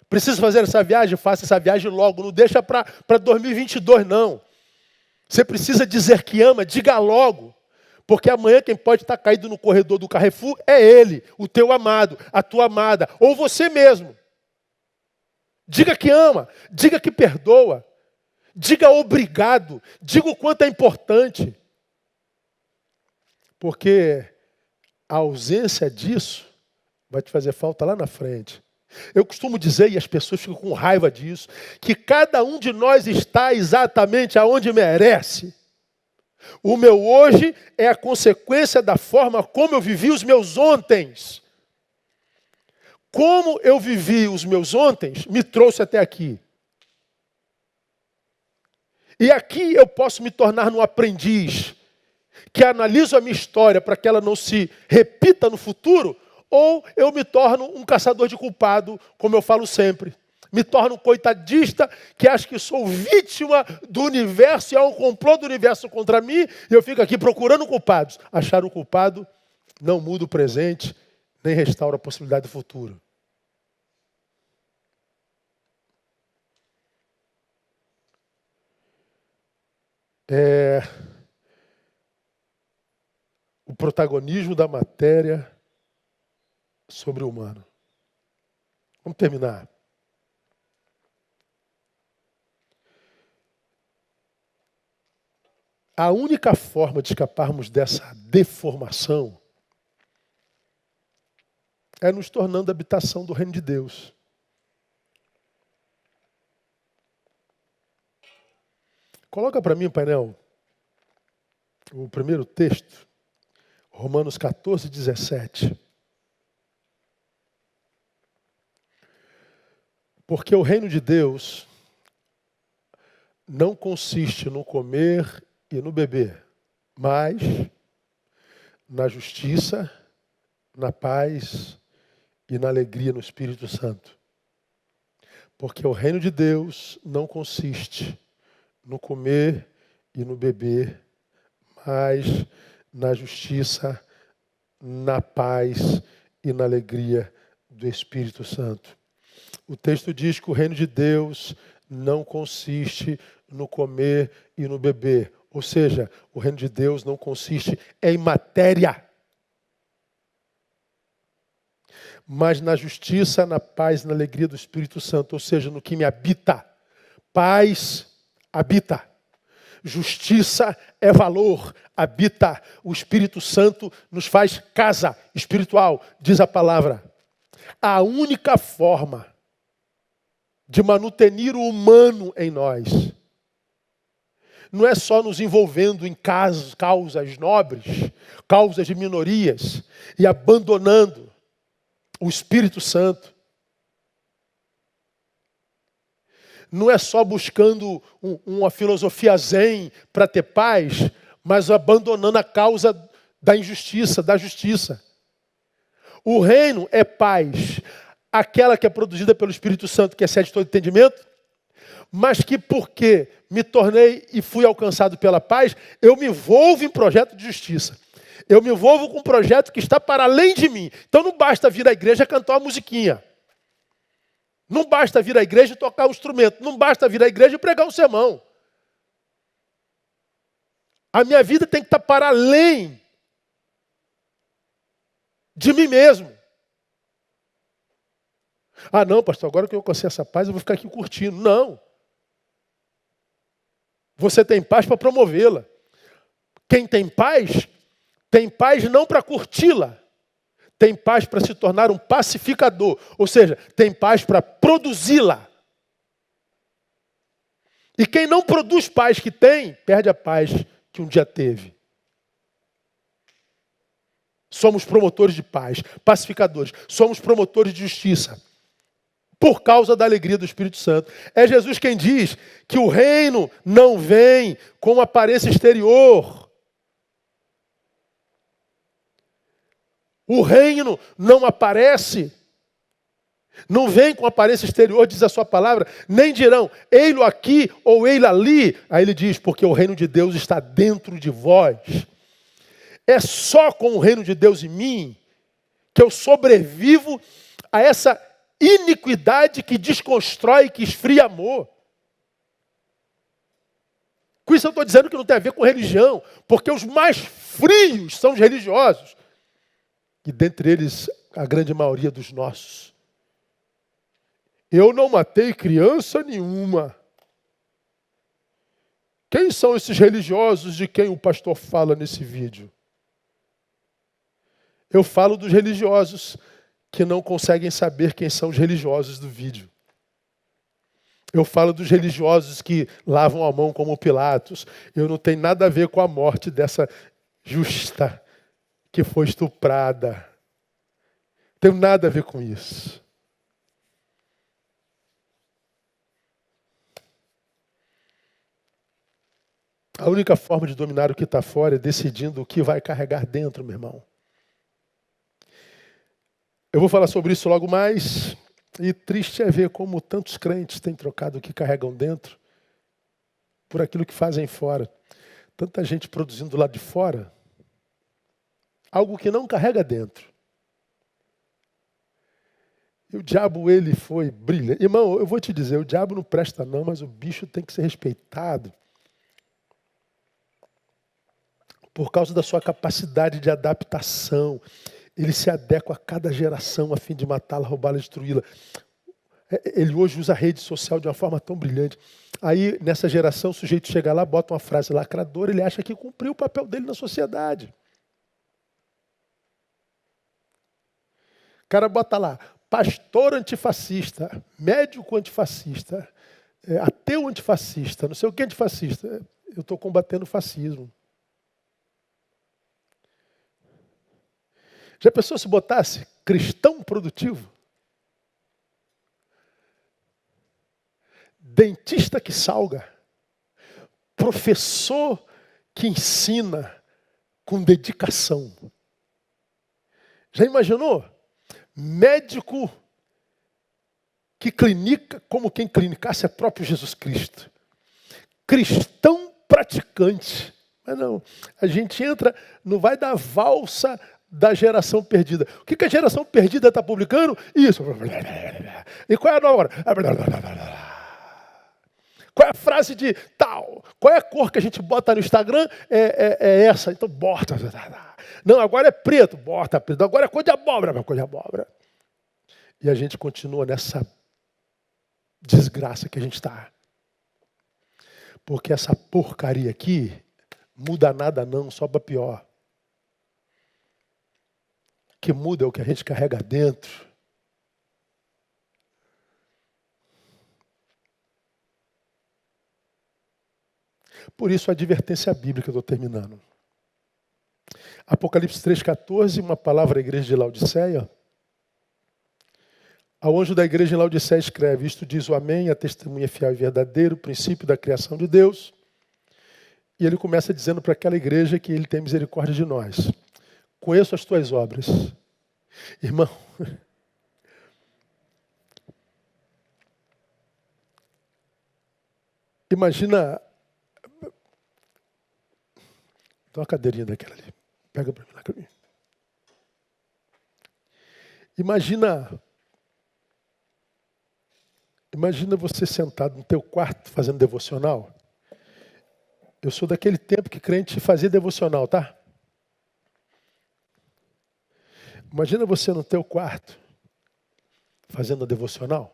Precisa fazer essa viagem? Faça essa viagem logo. Não deixa para 2022, não. Você precisa dizer que ama, diga logo. Porque amanhã quem pode estar caído no corredor do Carrefour é ele, o teu amado, a tua amada, ou você mesmo. Diga que ama, diga que perdoa, diga obrigado, diga o quanto é importante. Porque a ausência disso vai te fazer falta lá na frente. Eu costumo dizer, e as pessoas ficam com raiva disso, que cada um de nós está exatamente aonde merece. O meu hoje é a consequência da forma como eu vivi os meus ontens. Como eu vivi os meus ontens, me trouxe até aqui. E aqui eu posso me tornar um aprendiz, que analiso a minha história para que ela não se repita no futuro, ou eu me torno um caçador de culpado, como eu falo sempre. Me torno um coitadista, que acha que sou vítima do universo, e há um complô do universo contra mim, e eu fico aqui procurando culpados. Achar o culpado não muda o presente, nem restaura a possibilidade do futuro. O protagonismo da matéria sobre o humano. Vamos terminar. A única forma de escaparmos dessa deformação é nos tornando habitação do reino de Deus. Coloca para mim, painel, o primeiro texto, Romanos 14, 17. Porque o reino de Deus não consiste no comer e no beber, mas na justiça, na paz e na alegria no Espírito Santo. Porque o reino de Deus não consiste no comer e no beber, mas na justiça, na paz e na alegria do Espírito Santo. O texto diz que o reino de Deus não consiste no comer e no beber. Ou seja, o reino de Deus não consiste em matéria, mas na justiça, na paz e na alegria do Espírito Santo. Ou seja, no que me habita. Paz habita. Justiça é valor, habita. O Espírito Santo nos faz casa espiritual, diz a palavra. A única forma de manutenir o humano em nós não é só nos envolvendo em causas nobres, causas de minorias, e abandonando o Espírito Santo. Não é só buscando uma filosofia zen para ter paz, mas abandonando a causa da injustiça, da justiça. O reino é paz, aquela que é produzida pelo Espírito Santo, que excede todo entendimento, mas que porque me tornei e fui alcançado pela paz, eu me envolvo em projeto de justiça. Eu me envolvo com um projeto que está para além de mim. Então não basta vir à igreja cantar uma musiquinha. Não basta vir à igreja e tocar um instrumento. Não basta vir à igreja e pregar um sermão. A minha vida tem que estar para além de mim mesmo. Ah, não, pastor, agora que eu alcancei essa paz, eu vou ficar aqui curtindo. Não. Você tem paz para promovê-la. Quem tem paz não para curti-la. Tem paz para se tornar um pacificador. Ou seja, tem paz para produzi-la. E quem não produz paz que tem, perde a paz que um dia teve. Somos promotores de paz, pacificadores. Somos promotores de justiça. Por causa da alegria do Espírito Santo. É Jesus quem diz que o reino não vem com aparência exterior. O reino não aparece, não vem com aparência exterior, diz a sua palavra, nem dirão, ei-lo aqui ou ei-lo ali. Aí ele diz, porque o reino de Deus está dentro de vós. É só com o reino de Deus em mim que eu sobrevivo a essa iniquidade que desconstrói, que esfria amor. Com isso eu estou dizendo que não tem a ver com religião, porque os mais frios são os religiosos. E dentre eles, a grande maioria dos nossos. Eu não matei criança nenhuma. Quem são esses religiosos de quem o pastor fala nesse vídeo? Eu falo dos religiosos que não conseguem saber quem são os religiosos do vídeo. Eu falo dos religiosos que lavam a mão como Pilatos. Eu não tenho nada a ver com a morte dessa justa que foi estuprada. Não tenho nada a ver com isso. A única forma de dominar o que está fora é decidindo o que vai carregar dentro, meu irmão. Eu vou falar sobre isso logo mais. E triste é ver como tantos crentes têm trocado o que carregam dentro por aquilo que fazem fora. Tanta gente produzindo lá de fora algo que não carrega dentro. E o diabo, ele foi brilhante. Irmão, eu vou te dizer, o diabo não presta não, mas o bicho tem que ser respeitado. Por causa da sua capacidade de adaptação. Ele se adequa a cada geração a fim de matá-la, roubá-la, destruí-la. Ele hoje usa a rede social de uma forma tão brilhante. Aí, nessa geração, o sujeito chega lá, bota uma frase lacradora, ele acha que cumpriu o papel dele na sociedade. O cara bota lá, pastor antifascista, médico antifascista, ateu antifascista, não sei o que antifascista. Eu estou combatendo o fascismo. Já pensou se botasse cristão produtivo? Dentista que salga. Professor que ensina com dedicação. Já imaginou? Médico que clinica como quem clinicasse é próprio Jesus Cristo. Cristão praticante. Mas não, a gente entra, não vai dar valsa da geração perdida. O que a geração perdida está publicando? Isso. E qual é a nova? Qual é a frase de tal? Qual é a cor que a gente bota no Instagram? É essa, então bota. Não, agora é preto, bota preto. Agora é cor de abóbora, cor de abóbora. E a gente continua nessa desgraça que a gente está. Porque essa porcaria aqui muda nada não, só para pior. O que muda é o que a gente carrega dentro. Por isso a advertência bíblica, eu estou terminando. Apocalipse 3,14, uma palavra à igreja de Laodiceia. Ao anjo da igreja em Laodiceia escreve: isto diz o Amém, a testemunha fiel e verdadeira, o princípio da criação de Deus. E ele começa dizendo para aquela igreja que ele tem misericórdia de nós. Conheço as tuas obras. Irmão, imagina... Dá uma cadeirinha daquela ali. Pega para mim lá, para mim. Imagina você sentado no teu quarto fazendo devocional. Eu sou daquele tempo que crente fazia devocional, tá? Imagina você no teu quarto fazendo a devocional.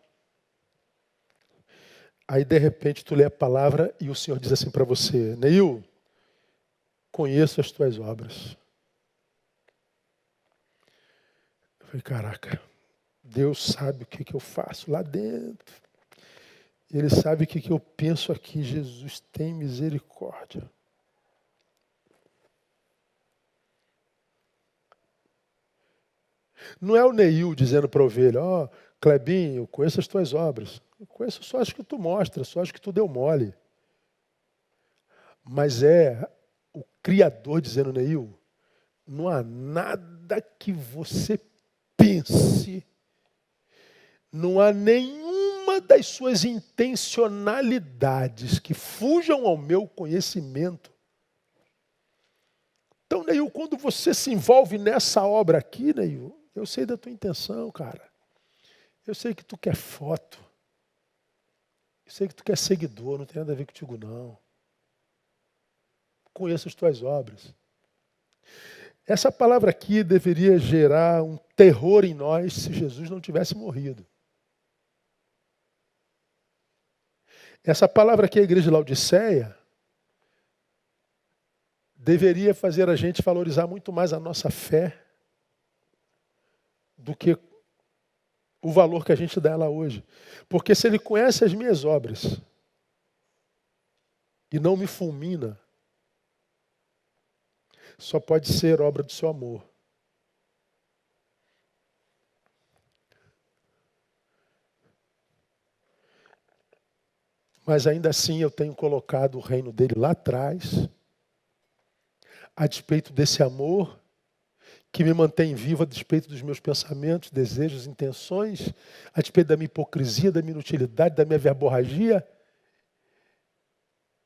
Aí de repente tu lê a palavra e o Senhor diz assim para você: Neil, conheço as tuas obras. Eu falei, caraca, Deus sabe o que eu faço lá dentro. Ele sabe o que eu penso aqui. Jesus, tem misericórdia. Não é o Neil dizendo para a ovelha: ó, Clebinho, eu conheço as tuas obras. Eu conheço só as que tu mostra, só as que tu deu mole. Mas é o Criador dizendo: Neil, não há nada que você pense, não há nenhuma das suas intencionalidades que fujam ao meu conhecimento. Então, Neil, quando você se envolve nessa obra aqui, Neil, eu sei da tua intenção, cara. Eu sei que tu quer foto. Eu sei que tu quer seguidor, não tem nada a ver contigo, não. Conheço as tuas obras. Essa palavra aqui deveria gerar um terror em nós se Jesus não tivesse morrido. Essa palavra aqui, a igreja de Laodiceia, deveria fazer a gente valorizar muito mais a nossa fé do que o valor que a gente dá a ela hoje. Porque se ele conhece as minhas obras e não me fulmina, só pode ser obra do seu amor. Mas ainda assim eu tenho colocado o reino dele lá atrás, a despeito desse amor que me mantém vivo, a despeito dos meus pensamentos, desejos, intenções, a despeito da minha hipocrisia, da minha inutilidade, da minha verborragia.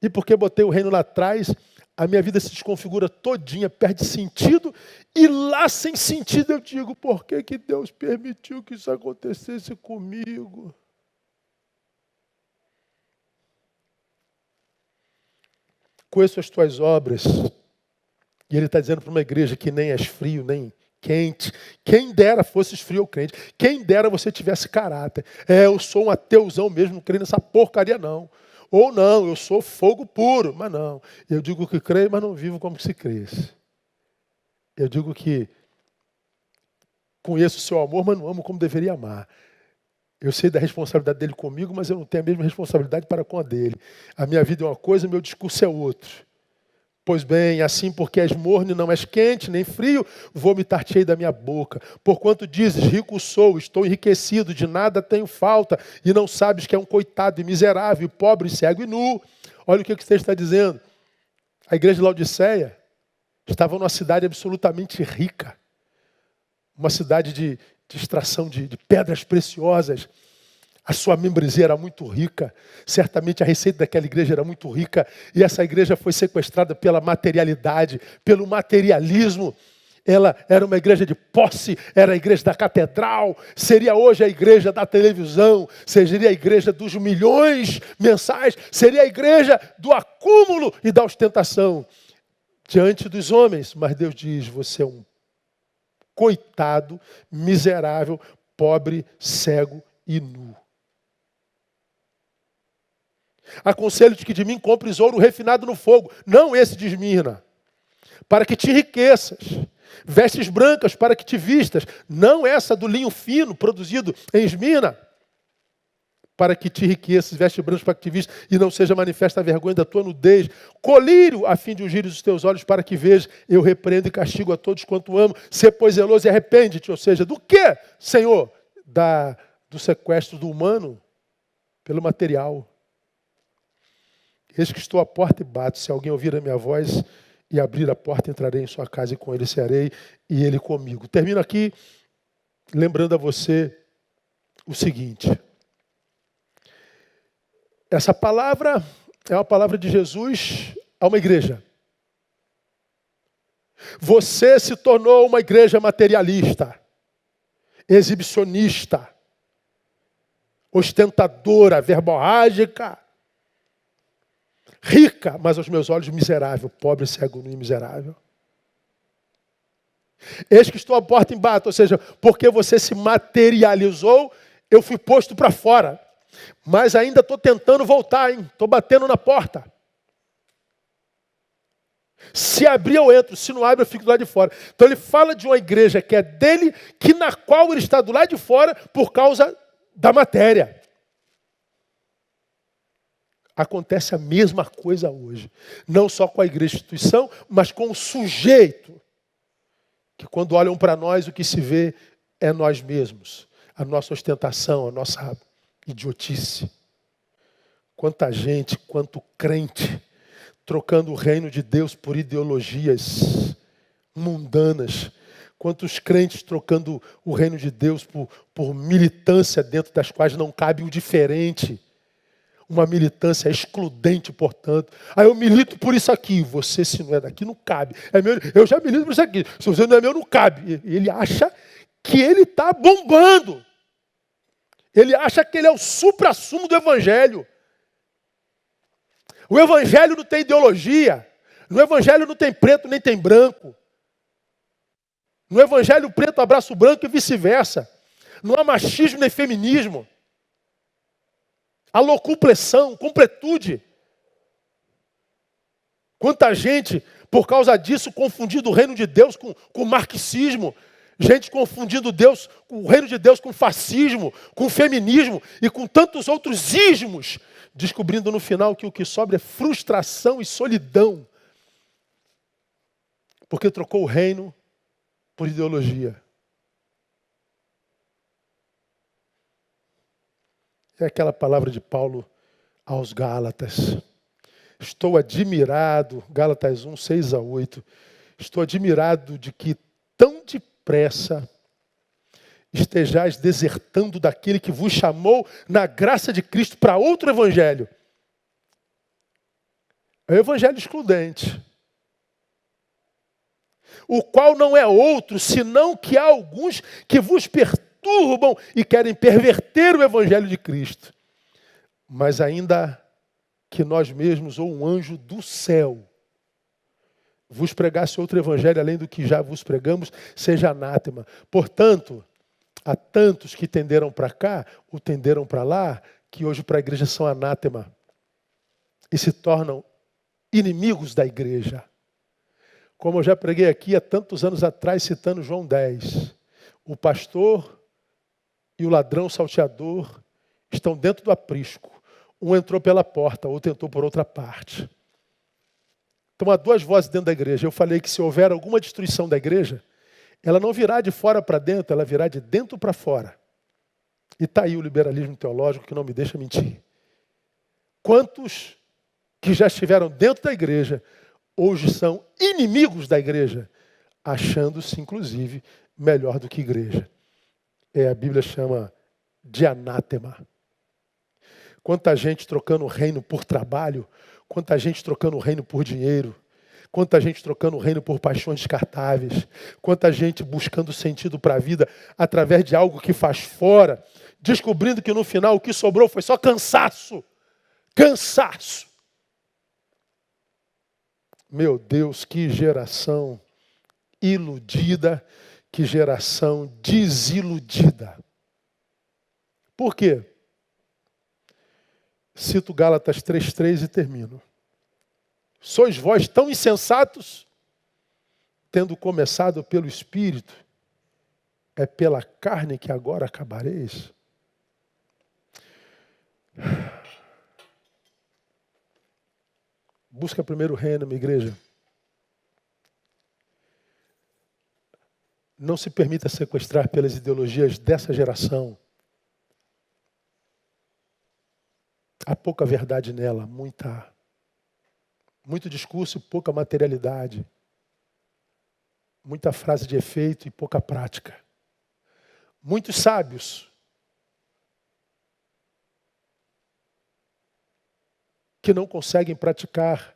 E porque botei o reino lá atrás, a minha vida se desconfigura todinha, perde sentido, e lá sem sentido eu digo: por que que Deus permitiu que isso acontecesse comigo? Conheço as tuas obras. E ele está dizendo para uma igreja que nem és frio, nem quente. Quem dera fosses frio ou quente. Quem dera você tivesse caráter. Eu sou um ateuzão mesmo, não creio nessa porcaria não. Ou não, eu sou fogo puro. Mas não, eu digo que creio, mas não vivo como se cresce. Eu digo que conheço o seu amor, mas não amo como deveria amar. Eu sei da responsabilidade dele comigo, mas eu não tenho a mesma responsabilidade para com a dele. A minha vida é uma coisa, o meu discurso é outro. Pois bem, assim porque és morno e não és quente, nem frio, vomitar-te-ei da minha boca. Porquanto dizes: rico sou, estou enriquecido, de nada tenho falta, e não sabes que é um coitado e miserável, pobre, cego e nu. Olha o que você está dizendo. A igreja de Laodiceia estava numa cidade absolutamente rica. Uma cidade de extração de pedras preciosas. A sua membresia era muito rica. Certamente a receita daquela igreja era muito rica. E essa igreja foi sequestrada pela materialidade, pelo materialismo. Ela era uma igreja de posse, era a igreja da catedral. Seria hoje a igreja da televisão. Seria a igreja dos milhões mensais. Seria a igreja do acúmulo e da ostentação diante dos homens. Mas Deus diz: você é um coitado, miserável, pobre, cego e nu. Aconselho-te que de mim compres ouro refinado no fogo, não esse de Esmirna, para que te enriqueças. Vestes brancas para que te vistas, não essa do linho fino produzido em Esmirna, para que te enriqueças, vestes brancas para que te vistas, e não seja manifesta a vergonha da tua nudez. Colírio, a fim de ungires os teus olhos para que vejas, eu repreendo e castigo a todos quanto amo. Sê, pois, zeloso e arrepende-te. Ou seja, do que, Senhor? Do sequestro do humano pelo material. Eis que estou à porta e bato. Se alguém ouvir a minha voz e abrir a porta, entrarei em sua casa e com ele cearei e ele comigo. Termino aqui lembrando a você o seguinte. Essa palavra é uma palavra de Jesus a uma igreja. Você se tornou uma igreja materialista, exibicionista, ostentadora, verborrágica, rica, mas aos meus olhos miserável, pobre, cego, nu e miserável. Eis que estou à porta e bato, ou seja, porque você se materializou, eu fui posto para fora. Mas ainda estou tentando voltar, hein? Estou batendo na porta. Se abrir, eu entro. Se não abre, eu fico do lado de fora. Então ele fala de uma igreja que é dele, que na qual ele está do lado de fora por causa da matéria. Acontece a mesma coisa hoje. Não só com a igreja instituição, mas com o sujeito. Que quando olham para nós, o que se vê é nós mesmos. A nossa ostentação, a nossa idiotice. Quanta gente, quanto crente, trocando o reino de Deus por ideologias mundanas. Quantos crentes trocando o reino de Deus por militância dentro das quais não cabe o diferente. Uma militância excludente, portanto. Aí eu milito por isso aqui. Você, se não é daqui, não cabe. É meu, eu já milito por isso aqui. Se você não é meu, não cabe. Ele acha que ele está bombando. Ele acha que ele é o suprassumo do Evangelho. O Evangelho não tem ideologia. No Evangelho não tem preto nem tem branco. No Evangelho o preto abraça o branco e vice-versa. Não há machismo nem feminismo. Há locupleção, completude. Quanta gente, por causa disso, confundindo o reino de Deus com o marxismo. Gente confundindo Deus, o reino de Deus com fascismo, com feminismo e com tantos outros ismos. Descobrindo no final que o que sobra é frustração e solidão. Porque trocou o reino por ideologia. É aquela palavra de Paulo aos Gálatas. Estou admirado, Gálatas 1, 6 a 8. Estou admirado de que tão depressa estejais desertando daquele que vos chamou na graça de Cristo para outro evangelho. É o evangelho excludente. O qual não é outro, senão que há alguns que vos perturbam e querem perverter o evangelho de Cristo. Mas ainda que nós mesmos ou um anjo do céu vos pregasse outro evangelho além do que já vos pregamos, seja anátema. Portanto, há tantos que tenderam para cá, ou tenderam para lá, que hoje para a igreja são anátema. E se tornam inimigos da igreja. Como eu já preguei aqui há tantos anos atrás, citando João 10. O pastor e o ladrão salteador estão dentro do aprisco. Um entrou pela porta, outro entrou por outra parte. Então há duas vozes dentro da igreja. Eu falei que se houver alguma destruição da igreja, ela não virá de fora para dentro, ela virá de dentro para fora. E está aí o liberalismo teológico que não me deixa mentir. Quantos que já estiveram dentro da igreja, hoje são inimigos da igreja, achando-se, inclusive, melhor do que igreja. A Bíblia chama de anátema. Quanta gente trocando o reino por trabalho, quanta gente trocando o reino por dinheiro, quanta gente trocando o reino por paixões descartáveis, quanta gente buscando sentido para a vida através de algo que faz fora, descobrindo que no final o que sobrou foi só cansaço. Cansaço. Meu Deus, que geração iludida, que geração desiludida. Por quê? Cito Gálatas 3:3 e termino. Sois vós tão insensatos, tendo começado pelo Espírito, é pela carne que agora acabareis? Busca primeiro o reino, minha igreja. Não se permita sequestrar pelas ideologias dessa geração. Há pouca verdade nela, muito discurso e pouca materialidade. Muita frase de efeito e pouca prática. Muitos sábios que não conseguem praticar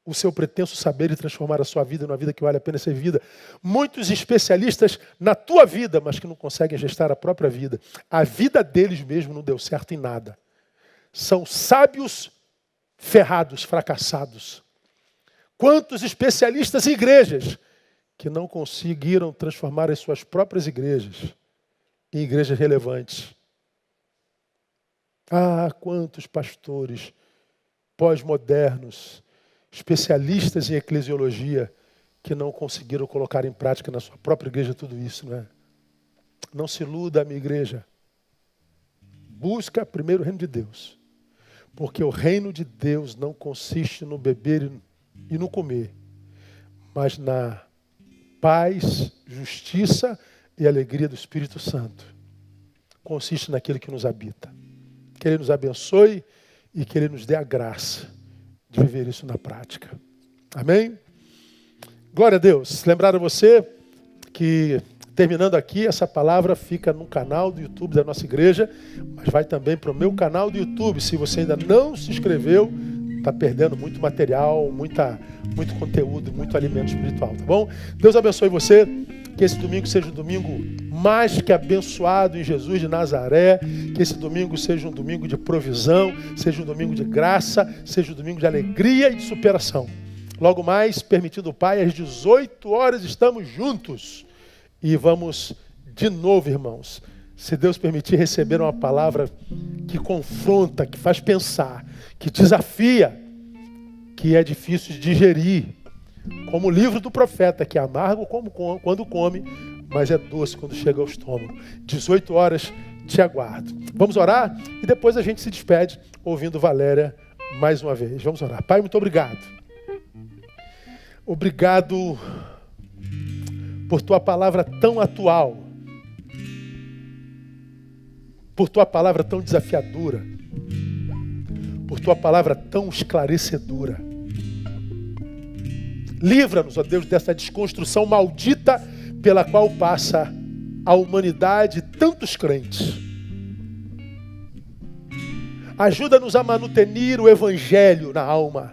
o seu pretenso saber e transformar a sua vida numa vida que vale a pena ser vivida. Muitos especialistas na tua vida, mas que não conseguem gestar a própria vida. A vida deles mesmo não deu certo em nada. São sábios ferrados, fracassados. Quantos especialistas em igrejas que não conseguiram transformar as suas próprias igrejas em igrejas relevantes. Ah, quantos pastores pós-modernos, especialistas em eclesiologia, que não conseguiram colocar em prática na sua própria igreja tudo isso, não é? Não se iluda, minha igreja. Busca primeiro o reino de Deus. Porque o reino de Deus não consiste no beber e no comer, mas na paz, justiça e alegria do Espírito Santo. Consiste naquele que nos habita. Que Ele nos abençoe e que Ele nos dê a graça de viver isso na prática. Amém? Glória a Deus. Lembrar a você que, terminando aqui, essa palavra fica no canal do YouTube da nossa igreja, mas vai também para o meu canal do YouTube. Se você ainda não se inscreveu, está perdendo muito material, muito conteúdo, muito alimento espiritual, tá bom? Deus abençoe você. Que esse domingo seja um domingo mais que abençoado em Jesus de Nazaré. Que esse domingo seja um domingo de provisão, seja um domingo de graça, seja um domingo de alegria e de superação. Logo mais, permitido o Pai, às 18 horas estamos juntos. E vamos de novo, irmãos, se Deus permitir, receber uma palavra que confronta, que faz pensar, que desafia, que é difícil de digerir. Como o livro do profeta, que é amargo quando come, mas é doce quando chega ao estômago. 18 horas, te aguardo. Vamos orar e depois a gente se despede ouvindo Valéria mais uma vez. Vamos orar. Pai, muito obrigado. Obrigado por tua palavra tão atual, por tua palavra tão desafiadora, por tua palavra tão esclarecedora. Livra-nos, ó Deus, dessa desconstrução maldita pela qual passa a humanidade e tantos crentes. Ajuda-nos a manutenir o evangelho na alma,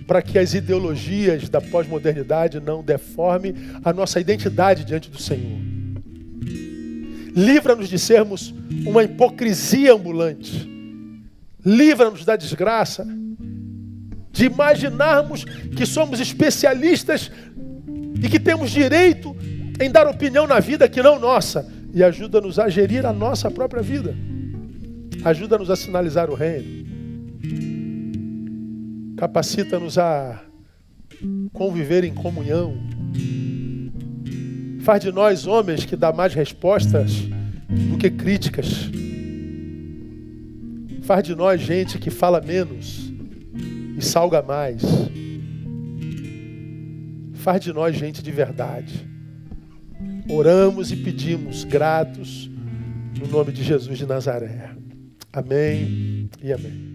para que as ideologias da pós-modernidade não deformem a nossa identidade diante do Senhor. Livra-nos de sermos uma hipocrisia ambulante. Livra-nos da desgraça de imaginarmos que somos especialistas e que temos direito em dar opinião na vida que não nossa. E ajuda-nos a gerir a nossa própria vida. Ajuda-nos a sinalizar o reino. Capacita-nos a conviver em comunhão. Faz de nós homens que dá mais respostas do que críticas. Faz de nós gente que fala menos e salga mais. Faz de nós gente de verdade. Oramos e pedimos gratos no nome de Jesus de Nazaré. Amém e amém.